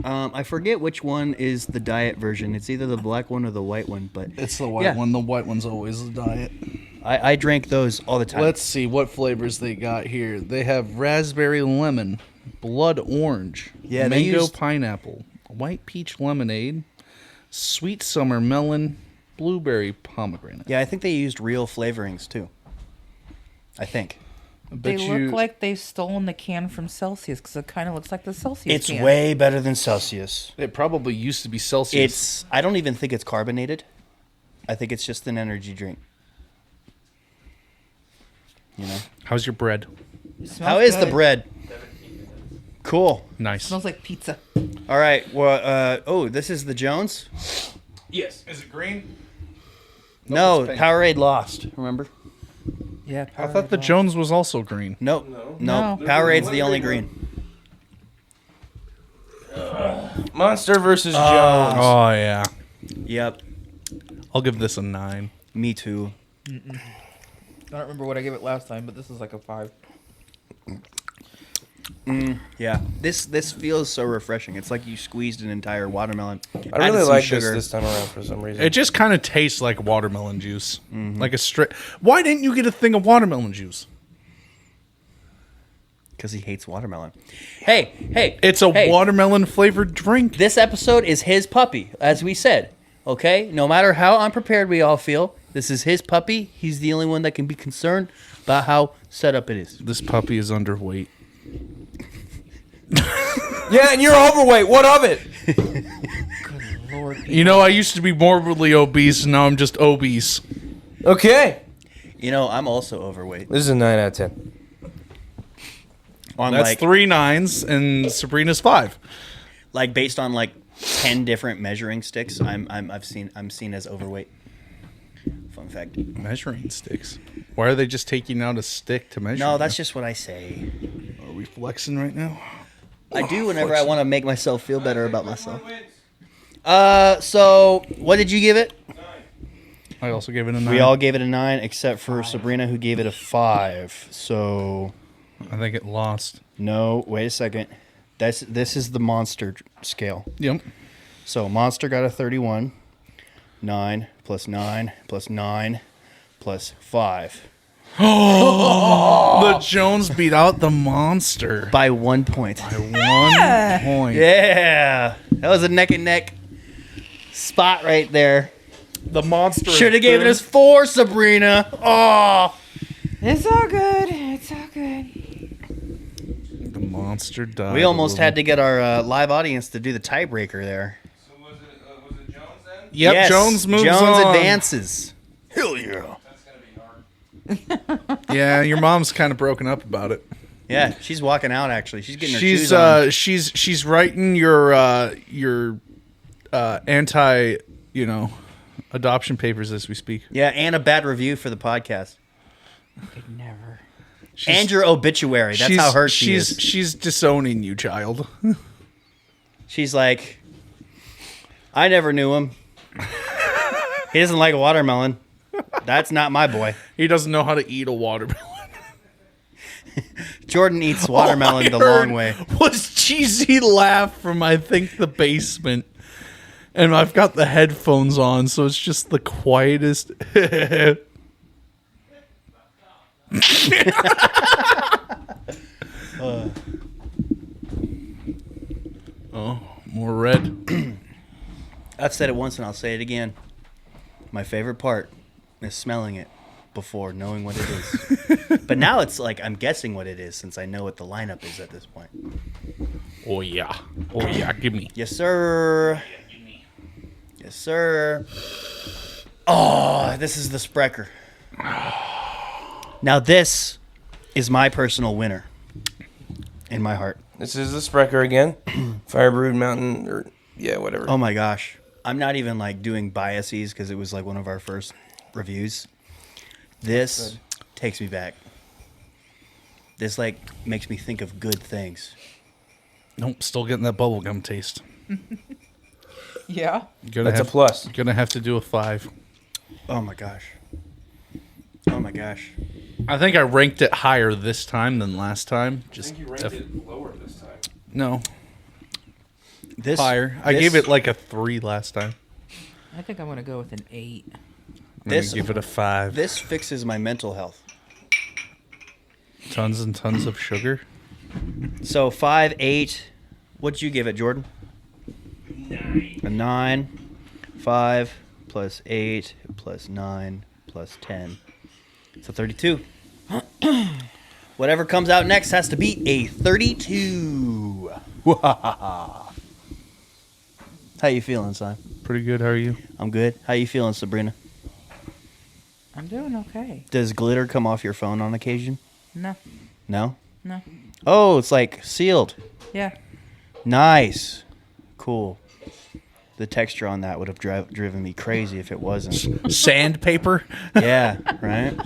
I forget which one is the diet version. It's either the black one or the white one, but It's the white Yeah. one. The white one's always the diet. I drank those all the time. Let's see what flavors they got here. They have raspberry lemon, blood orange, Yeah, they mango used- pineapple, white peach lemonade, sweet summer melon, blueberry pomegranate. Yeah, I think they used real flavorings too. I think. I They bet look you like they've stolen the can from Celsius because it kind of looks like the Celsius It's can. way better than Celsius. it probably used to be Celsius. It's I don't even think it's carbonated. I think it's just an energy drink. You know. How's your bread? It smells How is the good. bread? Cool. Nice. Smells like pizza. All right. Well, this is the Jones. Yes. Is it green? No, it's pink. Powerade lost. Remember? Yeah. I thought the Jones was also green. Nope. No. No. Powerade's the only green. Monster versus Jones. Oh yeah. Yep. I'll give this a 9. Me too. I don't remember what I gave it last time, but this is like a 5. Yeah. This feels so refreshing. It's like you squeezed an entire watermelon. I added really some like sugar. this time around for some reason. It just kind of tastes like watermelon juice. Like a straight. Why didn't you get a thing of watermelon juice? Because he hates watermelon. Hey. It's a hey, watermelon flavored drink. This episode is his puppy, as we said. Okay? No matter how unprepared we all feel, this is his puppy. He's the only one that can be concerned about how set up it is. This puppy is underweight. Yeah, and you're overweight. What of it? Lord. You know, I used to be morbidly obese, and now I'm just obese. Okay. You know, I'm also overweight. This is a 9 out of 10. On That's like, 3 9s, and Sabrina's 5. like based on like 10 different measuring sticks, I'm seen as overweight. Fun fact. Measuring sticks. Why are they just taking out a stick to measure? No, that's you? just what I say. Are we flexing right now? I do whenever I want to make myself feel better about myself. So what did you give it? I also gave it a 9. We all gave it a 9 except for Sabrina, who gave it a 5. So I think it lost. no, wait a second. This is the monster scale. Yep. So monster got a 31. 9 plus 9 plus 9 plus 5 The Jones beat out the monster by 1 point. by 1 point. Yeah, that was a neck and neck spot right there. The monster Should have gave it us 4, Sabrina. Oh, It's all good. It's all good. The monster died. we almost had to get our live audience to do the tiebreaker there. So was it Jones then? Yep, Yes, Jones moves Jones on. advances. Hell yeah. That's gonna be hard. Yeah, your mom's kind of broken up about it. Yeah, she's walking out. Actually, she's getting her shoes on. She's writing your anti, adoption papers as we speak. Yeah, and a bad review for the podcast. Never. And your obituary. That's how hurt she she's is. she's disowning you, child. She's like, I never knew him. He doesn't like a watermelon. That's not my boy. He doesn't know how to eat a watermelon. Jordan eats watermelon the long way. Was cheesy laugh from I think the basement, and I've got the headphones on, so it's just the quietest. Oh, more red. I've said it once and I'll say it again. My favorite part is smelling it before knowing what it is. But now it's like I'm guessing what it is since I know what the lineup is at this point. Oh yeah, give me. Yes, sir. Yes, sir. Oh, this is the Sprecher. Now this is my personal winner in my heart. This is the Sprecher again. Firebrewed Mountain, or whatever. Oh my gosh. I'm not even like doing biases because it was like one of our first reviews. This takes me back. This like makes me think of good things. Nope, still getting that bubblegum taste. Yeah. That's a plus. Gonna have to do a 5. Oh my gosh. Oh my gosh. I think I ranked it higher this time than last time. Just it lower this time. no This higher. I this- gave it like a 3 last time. I think I'm gonna go with an 8. I'm This- gonna give it a 5. This fixes my mental health. Tons and tons of sugar. So 5, 8. What'd you give it, Jordan? 9. A 9. 5 plus 8 plus 9 plus 10. So 32. Whatever comes out next has to be a 32. How you feeling, son? Pretty good. How are you? I'm good. How you feeling, Sabrina? I'm doing okay. Does glitter come off your phone on occasion? No. No? No. Oh, it's like sealed. Yeah. Nice. Cool. The texture on that would have driven me crazy if it wasn't. Sandpaper. Yeah, right?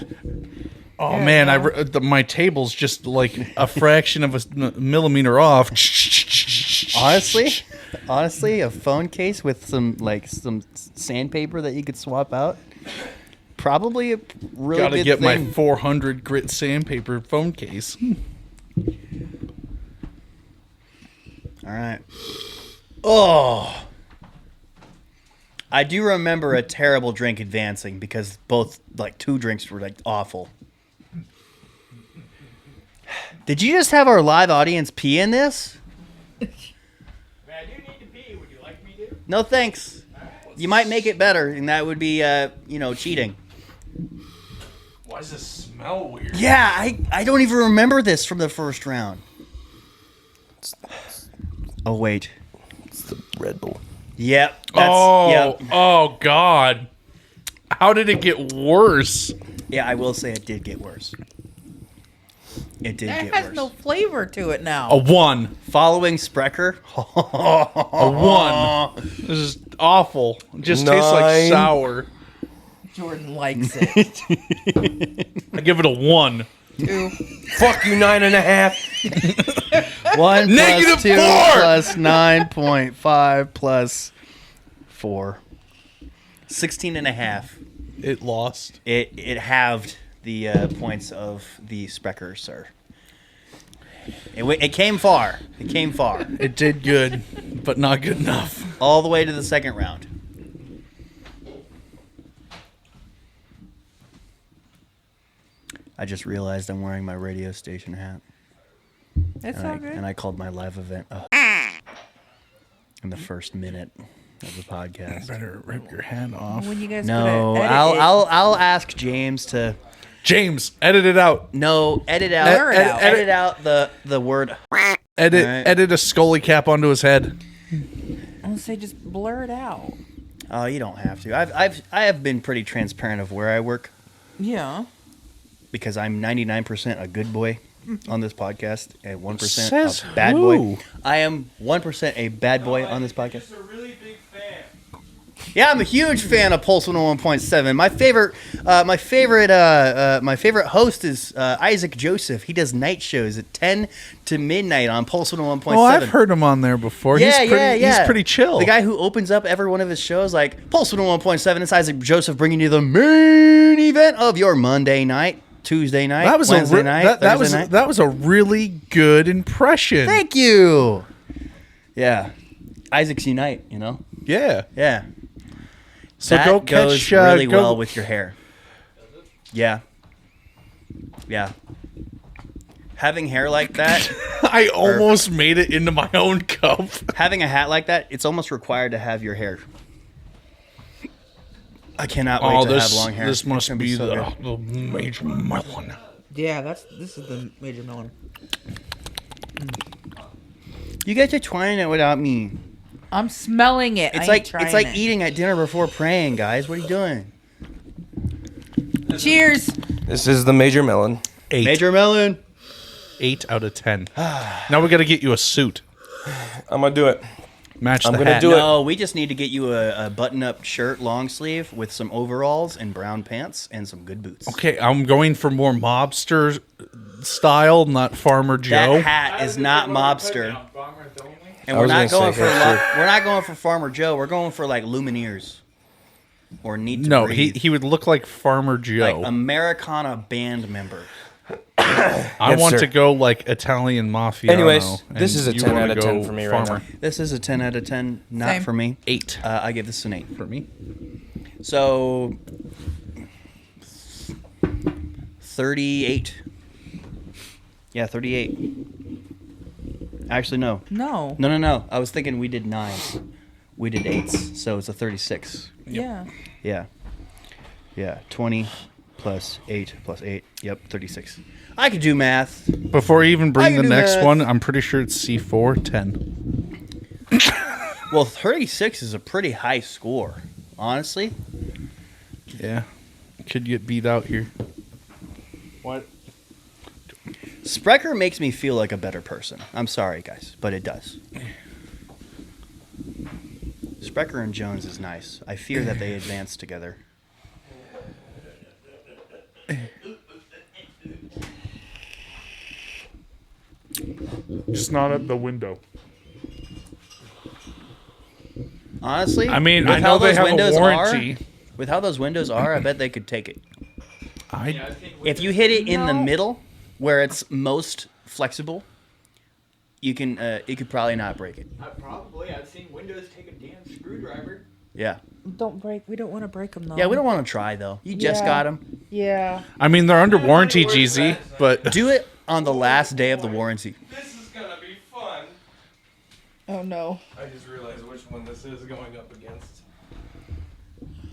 Oh Yeah, man, no. my table's just like a fraction of a millimeter off. Honestly, a phone case with some sandpaper that you could swap out. Probably a really Gotta good get thing. my 400 grit sandpaper phone case. All right. Oh. I do remember a terrible drink advancing because both, like, 2 drinks were, like, awful. Did you just have our live audience pee in this? Man, I do need to pee. Would you like me to? No, thanks. You might make it better, and that would be, cheating. Why does this smell weird? Yeah, I don't even remember this from the first round. Oh, wait. It's the Red Bull. Yep. Oh God. How did it get worse? Yeah, I will say it did get worse. It did It get has worse. no flavor to it now. A 1. Following Sprecher. A 1. This is awful. It just tastes like 9. sour. Jordan likes it. I give it a 1. 2. Fuck you, 9.5. 1 Negative plus 2 4. plus 9.5 plus 4. 16 and a half. It lost. It halved the points of the Sprecher, sir. It came far. It came far. It did good, but not good enough. All the way to the second round. I just realized I'm wearing my radio station hat. It's And all I, good. and I called my live event in the first minute of the podcast. Better rip your hand off. When you guys No, edit I'll ask James to James, edit it out. edit out Blur it out. edit out the word. Edit Alright. edit a Scully cap onto his head. I'll say just blur it out. Oh, you don't have to. I have been pretty transparent of where I work Yeah. because I'm 99% a good boy on this podcast and 1% Says a bad who? boy. I am 1% a bad boy on this podcast. Just a really big fan. Yeah, I'm a huge fan of Pulse 101.7. My favorite host is Isaac Joseph. He does night shows at 10 to midnight on Pulse 101.7. Oh, I've heard him on there before. Yeah, He's pretty chill. The guy who opens up every one of his shows, like Pulse 101.7, it's Isaac Joseph bringing you the main event of your Monday night, Tuesday night, that was Wednesday a night, Thursday night. that was a really good impression. Thank you. Yeah, Isaac's Unite. You know. Yeah. Yeah. So that go goes catch really go- well with your hair. Yeah. Yeah. Having hair like that, I almost made it into my own cup. having a hat like that, it's almost required to have your hair. I cannot wait to have long hair. This It's must gonna be so the, good. the major melon. Yeah, this is the major melon. You guys are trying it without me. I'm smelling it. It's I ain't like trying it. eating at dinner before praying, guys. What are you doing? Cheers. This is the major melon. 8. Major melon. 8 out of 10. Now we got to get you a suit. I'm gonna do it. Match I'm the gonna hat. do it. No, we just need to get you a button-up shirt, long sleeve, with some overalls and brown pants and some good boots. Okay, I'm going for more mobster style, not Farmer Joe. That hat is not mobster, and I we're was not gonna going say for that we're not going for Farmer Joe. We're going for like Lumineers or Need to No, Breathe. he would look like Farmer Joe. like Americana band member. I Yes, want sir. to go like Italian mafia. Anyways, this is a 10 out of 10 for me right now. This is a 10 out of 10. Not Same. for me. 8 I give this an 8. for me. So 38. Yeah, 38. Actually, no. No. No. I was thinking we did 9s. We did 8s, so it's a 36. Yeah. Yeah. 20 plus 8 plus 8. Yep, 36. I could do math. Before you even I bring can the do next math. one, I'm pretty sure it's C4 10. Well, 36 is a pretty high score, honestly. Yeah. Could get beat out here. What? Sprecher makes me feel like a better person. I'm sorry, guys, but it does. Sprecher and Jones is nice. I fear that they advance together. Just not at the window. Honestly, I mean, with I how know they those have a windows warranty. with how those windows are, I bet they could take it. I If you hit it in the No. middle, where it's most flexible, you can. It could probably not break it. Probably. I've seen Windows take a damn screwdriver. Yeah. Don't break. We don't want to break them though. Yeah, we don't want to try though. You just Yeah. got them. Yeah. I mean, they're under warranty, GZ, but Do it on the last day of the warranty. This is gonna be fun. Oh no. I just realized which one this is going up against.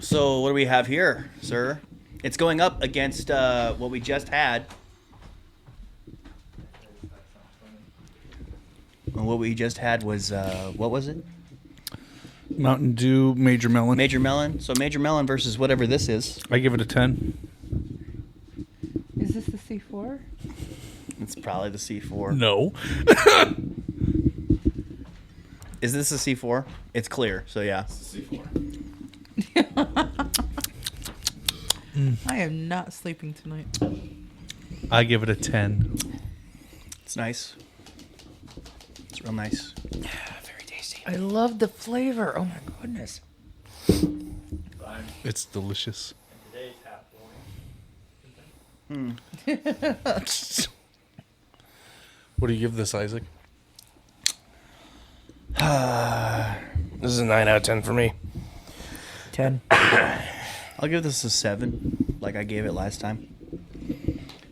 So what do we have here, sir? It's going up against what we just had. And what we just had was what was it? Mountain Dew Major Melon. Major Melon. So Major Melon versus whatever this is. I give it a 10. Is this the C4? It's probably the C4. No. Is this a C4? It's clear. So yeah. I am not sleeping tonight. I give it a 10. It's nice. It's real nice. Very tasty. I love the flavor. Oh my goodness. It's delicious. Today What do you give this, Isaac? This is a 9 out of 10 for me. 10. I'll give this a 7, like I gave it last time.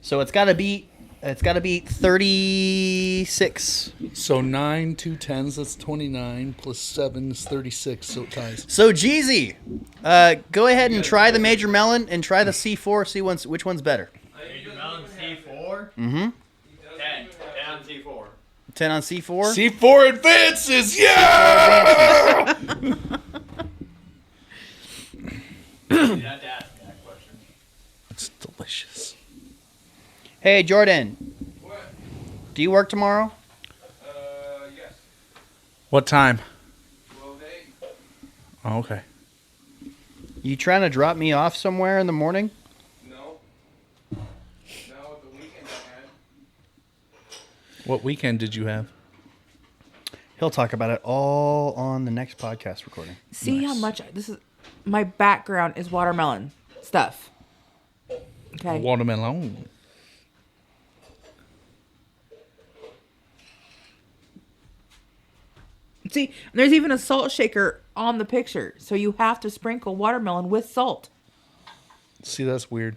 So it's got to beat 36. So 9, 2 10s, that's 29, plus 7 is 36, so it ties. So Jeezy, go ahead and try the Major Melon and try the C4. See which one's better. Major Melon C4. 10. 10 on C4. 10 on C4. C4 advances, yeah! You have to ask me that question. It's delicious. Hey Jordan, What? do you work tomorrow? Yes. What time? 12-8. Oh, okay. You trying to drop me off somewhere in the morning? No. No, the weekend I had. What weekend did you have? He'll talk about it all on the next podcast recording. See how much this is. My background is watermelon stuff. Okay. Watermelon. See, there's even a salt shaker on the picture, so you have to sprinkle watermelon with salt. See, that's weird.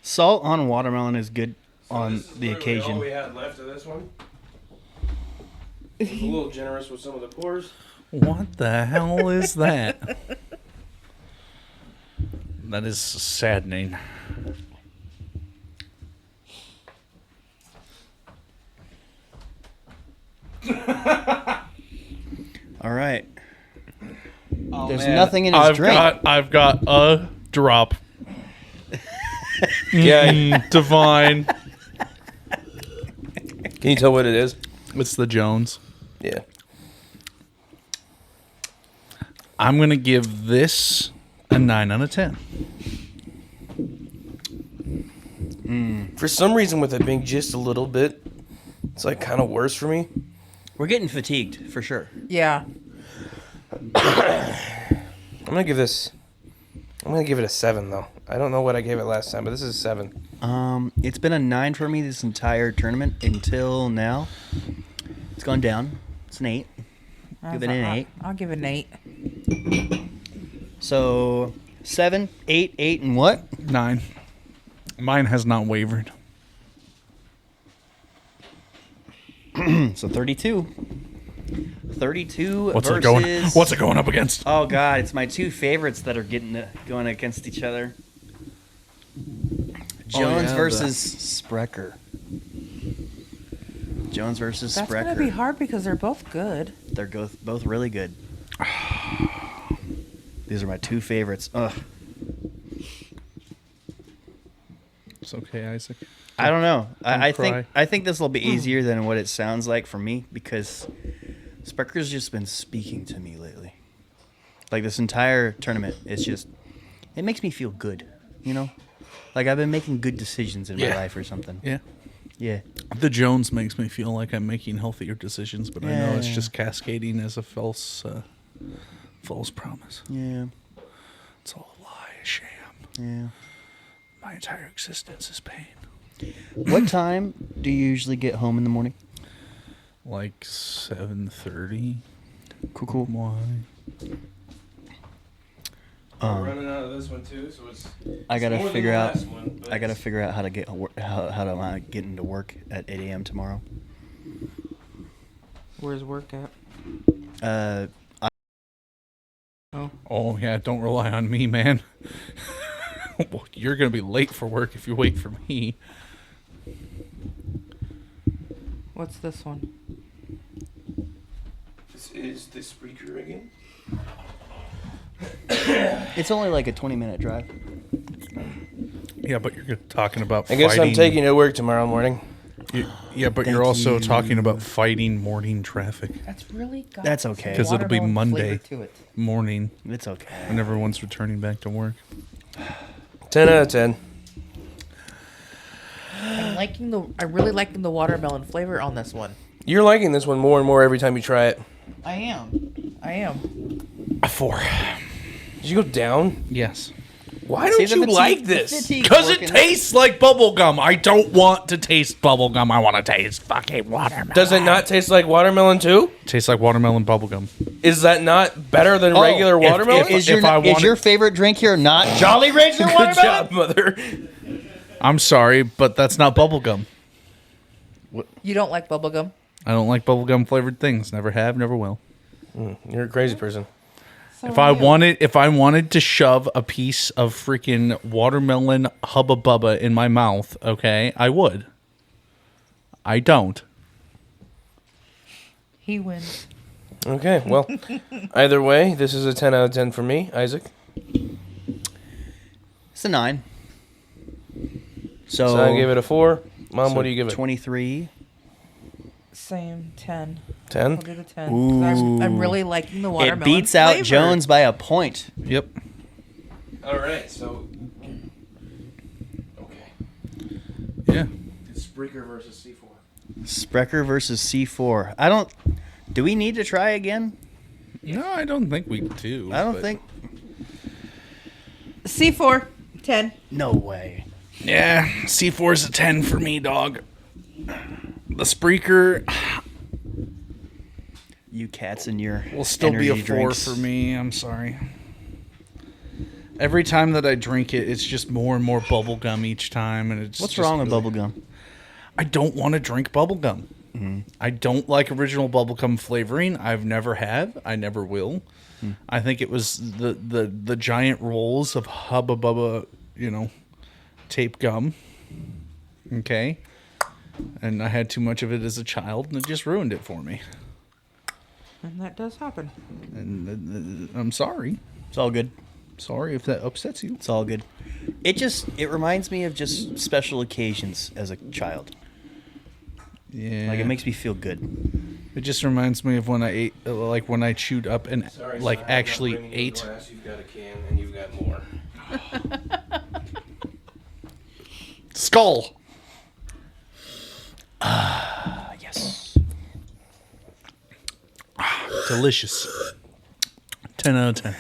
Salt on watermelon is good on the All occasion. we had left of this one. I was a little generous with some of the pours. What the hell is that? That is saddening. All right. Oh, There's nothing in his drink. I've got a drop. Yeah. Divine. Can you tell what it is? It's the Jones. Yeah. I'm going to give this a 9 out of 10. For some reason, with it being just a little bit, it's like kind of worse for me. We're getting fatigued for sure. Yeah. I'm gonna give it a 7 though. I don't know what I gave it last time, but this is a 7. It's been a 9 for me this entire tournament until now. It's gone down. It's an 8. Give it an 8. I'll give it an 8. So 7, 8, 8, and what? 9. Mine has not wavered. So 32. 32 What's versus... it going up against? Oh god, it's my two favorites that are going against each other. Jones versus Sprecher. Jones versus That's Sprecher. gonna be hard because they're both good. They're both really good. These are my two favorites. Ugh. It's okay, Isaac. I don't know. I cry. think this will be easier than what it sounds like for me because Sprecher's just been speaking to me lately. Like this entire tournament, it makes me feel good, you know? Like I've been making good decisions in my life or something. Yeah. Yeah. The Jones makes me feel like I'm making healthier decisions, but I know it's Yeah. just cascading as a false promise. Yeah. It's all a lie, a sham. Yeah. My entire existence is pain. What time do you usually get home in the morning? Like 7:30. Cool. Why? I'm running out of this one too, so it's. I gotta more than figure the out. last one, but I gotta it's- figure out how to get how to get into work at 8 a.m. tomorrow. Where's work at? Oh yeah, don't rely on me, man. Well, you're gonna be late for work if you wait for me. What's this one? This is the Spreaker again. It's only like a 20-minute drive. Yeah, but you're talking about. I guess fighting. I'm taking it to work tomorrow morning. Yeah, but you're also talking about fighting morning traffic. That's really got That's okay. some 'Cause it'll be watermelon Monday. flavor to it. Morning It's okay. when everyone's returning back to work. 10 out of 10. I'm really liking the watermelon flavor on this one. You're liking this one more and more every time you try it. I am. A 4. Did you go down? Yes. Why don't you like this? Because it tastes like bubble gum. I don't want to taste bubble gum. I want to taste fucking watermelon. Does it not taste like watermelon too? Tastes like watermelon bubble gum. Is that not better than regular watermelon? Is your favorite drink here not Jolly Rancher Good watermelon? job, mother. I'm sorry, but that's not bubble gum. You don't like bubblegum? I don't like bubble gum flavored things. Never have, never will. You're a crazy person. So If I wanted to shove a piece of freaking watermelon hubba bubba in my mouth, okay, I would. I don't. He wins. Okay, well, either way, this is a 10 out of 10 for me, Isaac. It's a 9. So I gave it a 4. Mom, what do you give it? 23. Same 10. 10? I'll give it 10. 'Cause I'm really liking the It watermelon. beats out flavor. Jones by a point. Yep. All right, so... Okay. Yeah. It's Spreaker versus C4. Sprecher versus C4. I don't... Do we need to try again? No, I don't think we do. I don't but- think... C4. 10. No way. Yeah, C4 is a 10 for me, dog. The Spreaker You cats and your will still be a energy 4 drinks. for me. I'm sorry. Every time that I drink it, it's just more and more bubble gum each time, and it's What's just wrong with really- bubblegum? I don't want to drink bubble gum. I don't like original bubblegum flavoring. I've never have. I never will. I think it was the giant rolls of Hubba Bubba, tape gum. Okay. And I had too much of it as a child, and it just ruined it for me. And that does happen. And I'm sorry. It's all good. Sorry if that upsets you. It's all good. It reminds me of just special occasions as a child. Yeah. Like, it makes me feel good. It just reminds me of when I ate, like when I chewed up and actually ate. You've got a can and you've got more. Skull. Yes. Delicious. 10 out of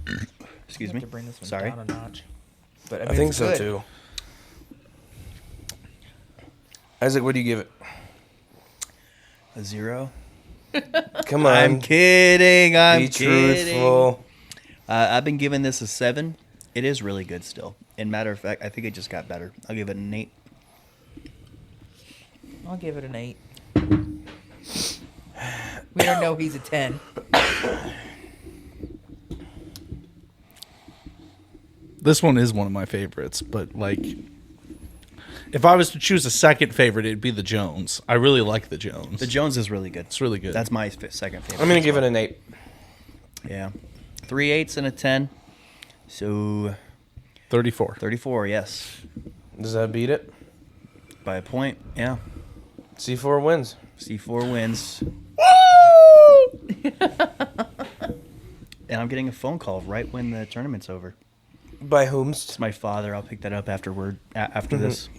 10. Excuse me. To bring this one Sorry. down a notch. But I think it's so good. too. Isaac, what do you give it? A 0. Come on. I'm kidding. I'm Be kidding. truthful. I've been giving this a 7. It is really good still. In matter of fact, I think it just got better. I'll give it an 8. I'll give it an 8. We don't know he's a 10. This one is one of my favorites, but if I was to choose a second favorite, it'd be the Jones. I really like the Jones. The Jones is really good. It's really good. That's my second favorite. I'm going to give it an 8. Yeah. 3 8s and a 10. So 34. 34, yes. Does that beat it? By a point, yeah. C4 wins. C4 wins. And I'm getting a phone call right when the tournament's over. By whomst? It's my father. I'll pick that up after this.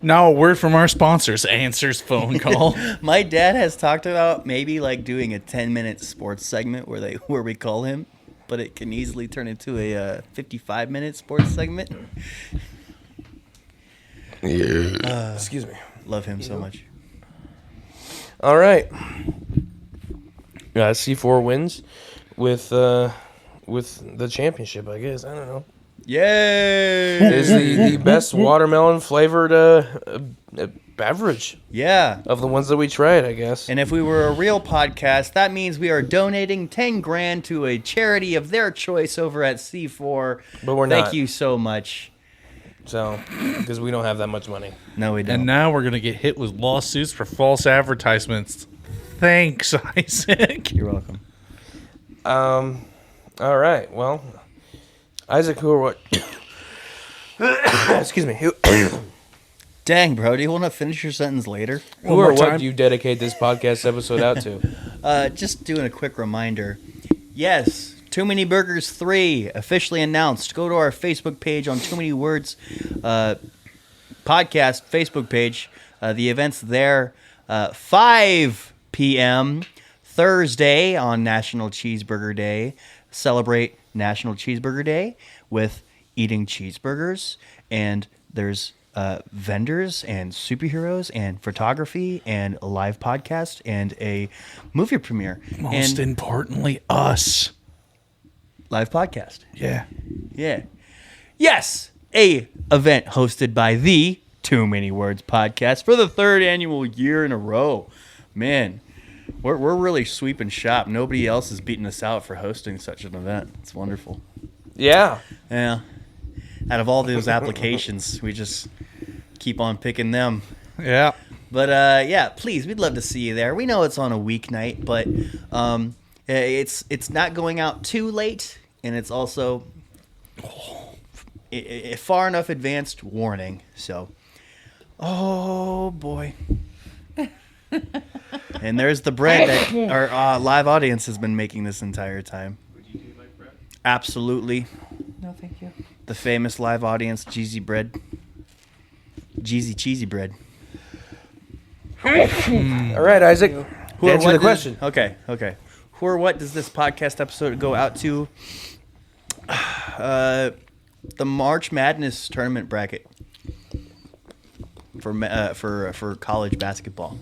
Now a word from our sponsors. Answers phone call. My dad has talked about maybe doing a 10-minute sports segment where we call him, but it can easily turn into a 55-minute sports segment. Excuse me. Love him so much. All right. C4 wins with the championship, I guess. I don't know. Yay! Is the best watermelon flavored beverage Yeah. of the ones that we tried, I guess. And if we were a real podcast, that means we are donating 10 grand to a charity of their choice over at C4. But we're Thank not. you so much. So, because we don't have that much money. No, we don't. And now we're going to get hit with lawsuits for false advertisements. Thanks, Isaac. You're welcome. All right. Well, Isaac, who or what? Excuse me. Who Dang, bro. Do you want to finish your sentence later? or more what time. do you dedicate this podcast episode out to? Just doing a quick reminder. Yes, Too Many Burgers 3 officially announced. Go to our Facebook page on Too Many Words podcast Facebook page. The event's there 5 p.m. Thursday on National Cheeseburger Day. celebrate National Cheeseburger Day with eating cheeseburgers, and there's vendors and superheroes and photography and a live podcast and a movie premiere Most and importantly, us. live podcast. Yeah. Yeah. Yes, a event hosted by the Too Many Words podcast for the 3rd annual year in a row. Man, we're really sweeping shop. Nobody else is beating us out for hosting such an event. It's wonderful. Yeah. Yeah. Out of all those applications, we just keep on picking them. Yeah. But yeah, please, we'd love to see you there. We know it's on a weeknight, but it's not going out too late, and it's also far enough advanced warning. So, oh boy. And there's the bread that our live audience has been making this entire time. Absolutely. No, thank you. The famous live audience, Jeezy bread. Jeezy cheesy bread. All right, Isaac. Who or Answer what the does- question. Okay. Who or what does this podcast episode go out to? The March Madness tournament bracket for college basketball.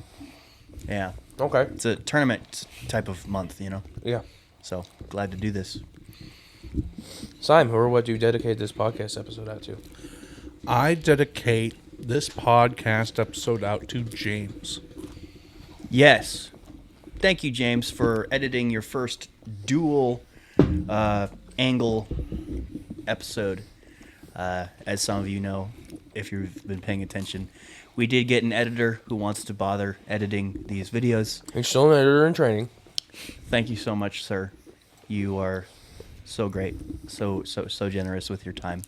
Yeah, Okay. it's a tournament type of month, you know. Yeah. So glad to do this. Simon, who or what do you dedicate this podcast episode out to? I dedicate this podcast episode out to James. Yes. Thank you, James, for editing your first dual angle episode. As some of you know, if you've been paying attention, we did get an editor who wants to bother editing these videos. He's still an editor in training. Thank you so much, sir. You are so great, so generous with your time,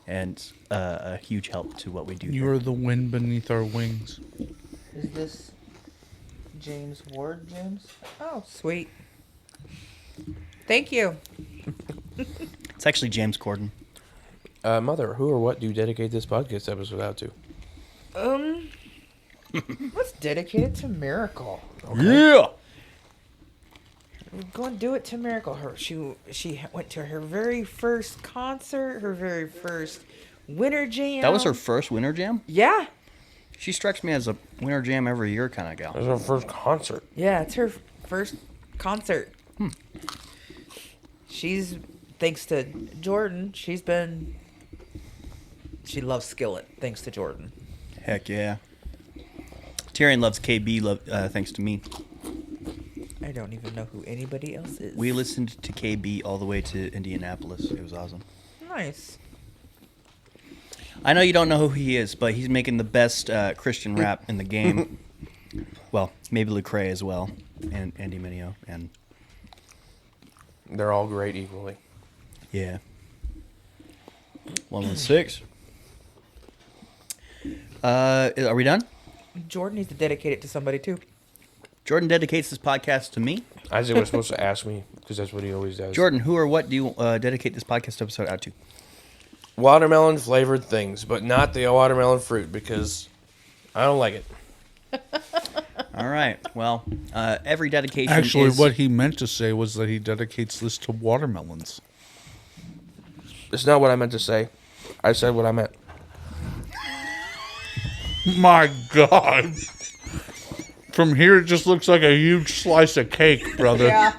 and a huge help to what we do. You here. are the wind beneath our wings. Is this James Ward, James? Oh, sweet. Thank you. It's actually James Corden. Mother, who or what do you dedicate this podcast episode out to? Let's dedicate it to Miracle. Yeah. We're going to do it to Miracle. She went to her very first concert, her very first winter jam. That was her first winter jam? Yeah. She strikes me as a winter jam every year kind of gal. It was our first concert. Yeah, it's her first concert. She's, thanks to Jordan, she loves Skillet, thanks to Jordan. Heck yeah. Tyrion loves KB thanks to me. I don't even know who anybody else is. We listened to KB all the way to Indianapolis. It was awesome. Nice. I know you don't know who he is, but he's making the best Christian rap in the game. Well, maybe Lecrae as well, and Andy Mineo, and They're all great equally. yeah. 116. Are we done? Jordan needs to dedicate it to somebody too. Jordan dedicates this podcast to me. Isaac was supposed to ask me because that's what he always does. Jordan, who or what do you dedicate this podcast episode out to? Watermelon flavored things, but not the watermelon fruit because I don't like it. All right. Well, every dedication Actually, is... what he meant to say was that he dedicates this to watermelons. It's not what I meant to say. I said what I meant. My God. From here, it just looks like a huge slice of cake, brother.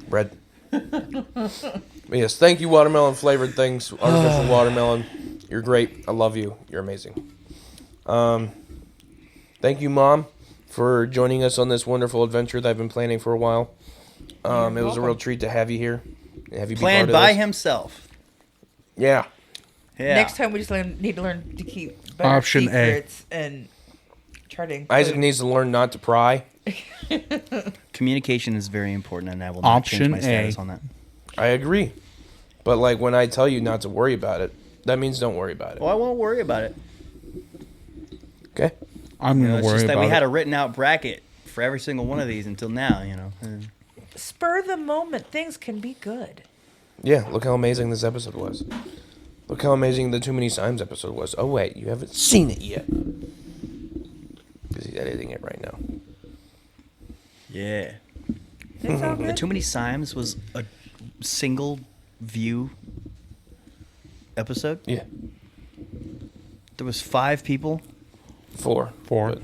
Bread. But yes, thank you, watermelon flavored things. Artificial watermelon. You're great. I love you. You're amazing. Thank you, Mom, for joining us on this wonderful adventure that I've been planning for a while. It was a real treat to have you here. And have you be Planned part of by this. himself. Yeah. Yeah. Next time we just need to learn to keep better Option A. secrets and try to include. Isaac needs to learn not to pry. Communication is very important, and I will not change Option my status A. on that. I agree. But like when I tell you not to worry about it, that means don't worry about it. Well, I won't worry about it. Okay? I'm going It's to worry just that about we had it. a written out bracket for every single one of these until now, you know. Spur the moment. Things can be good. Yeah, look how amazing this episode was. Look how amazing the Too Many Times episode was. Oh, wait, you haven't seen it yet. Because he's editing it right now. Yeah. It's all good. Too Many Simes was a single view episode. Yeah, There was 5 people. 4. 4. But-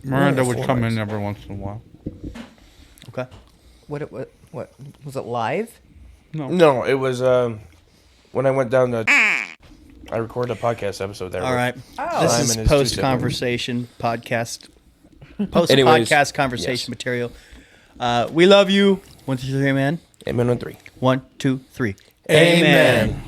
Miranda Yeah, would 4 come months. in every once in a while. Okay. What was it live? No, it was when I went down to. I recorded a podcast episode there. All right. Oh. This Simon is is too post conversation podcast. Post Anyways, podcast conversation yes. material. We love you. 1, 2, 3, man. Amen on 3. 1, 2, 3. Amen.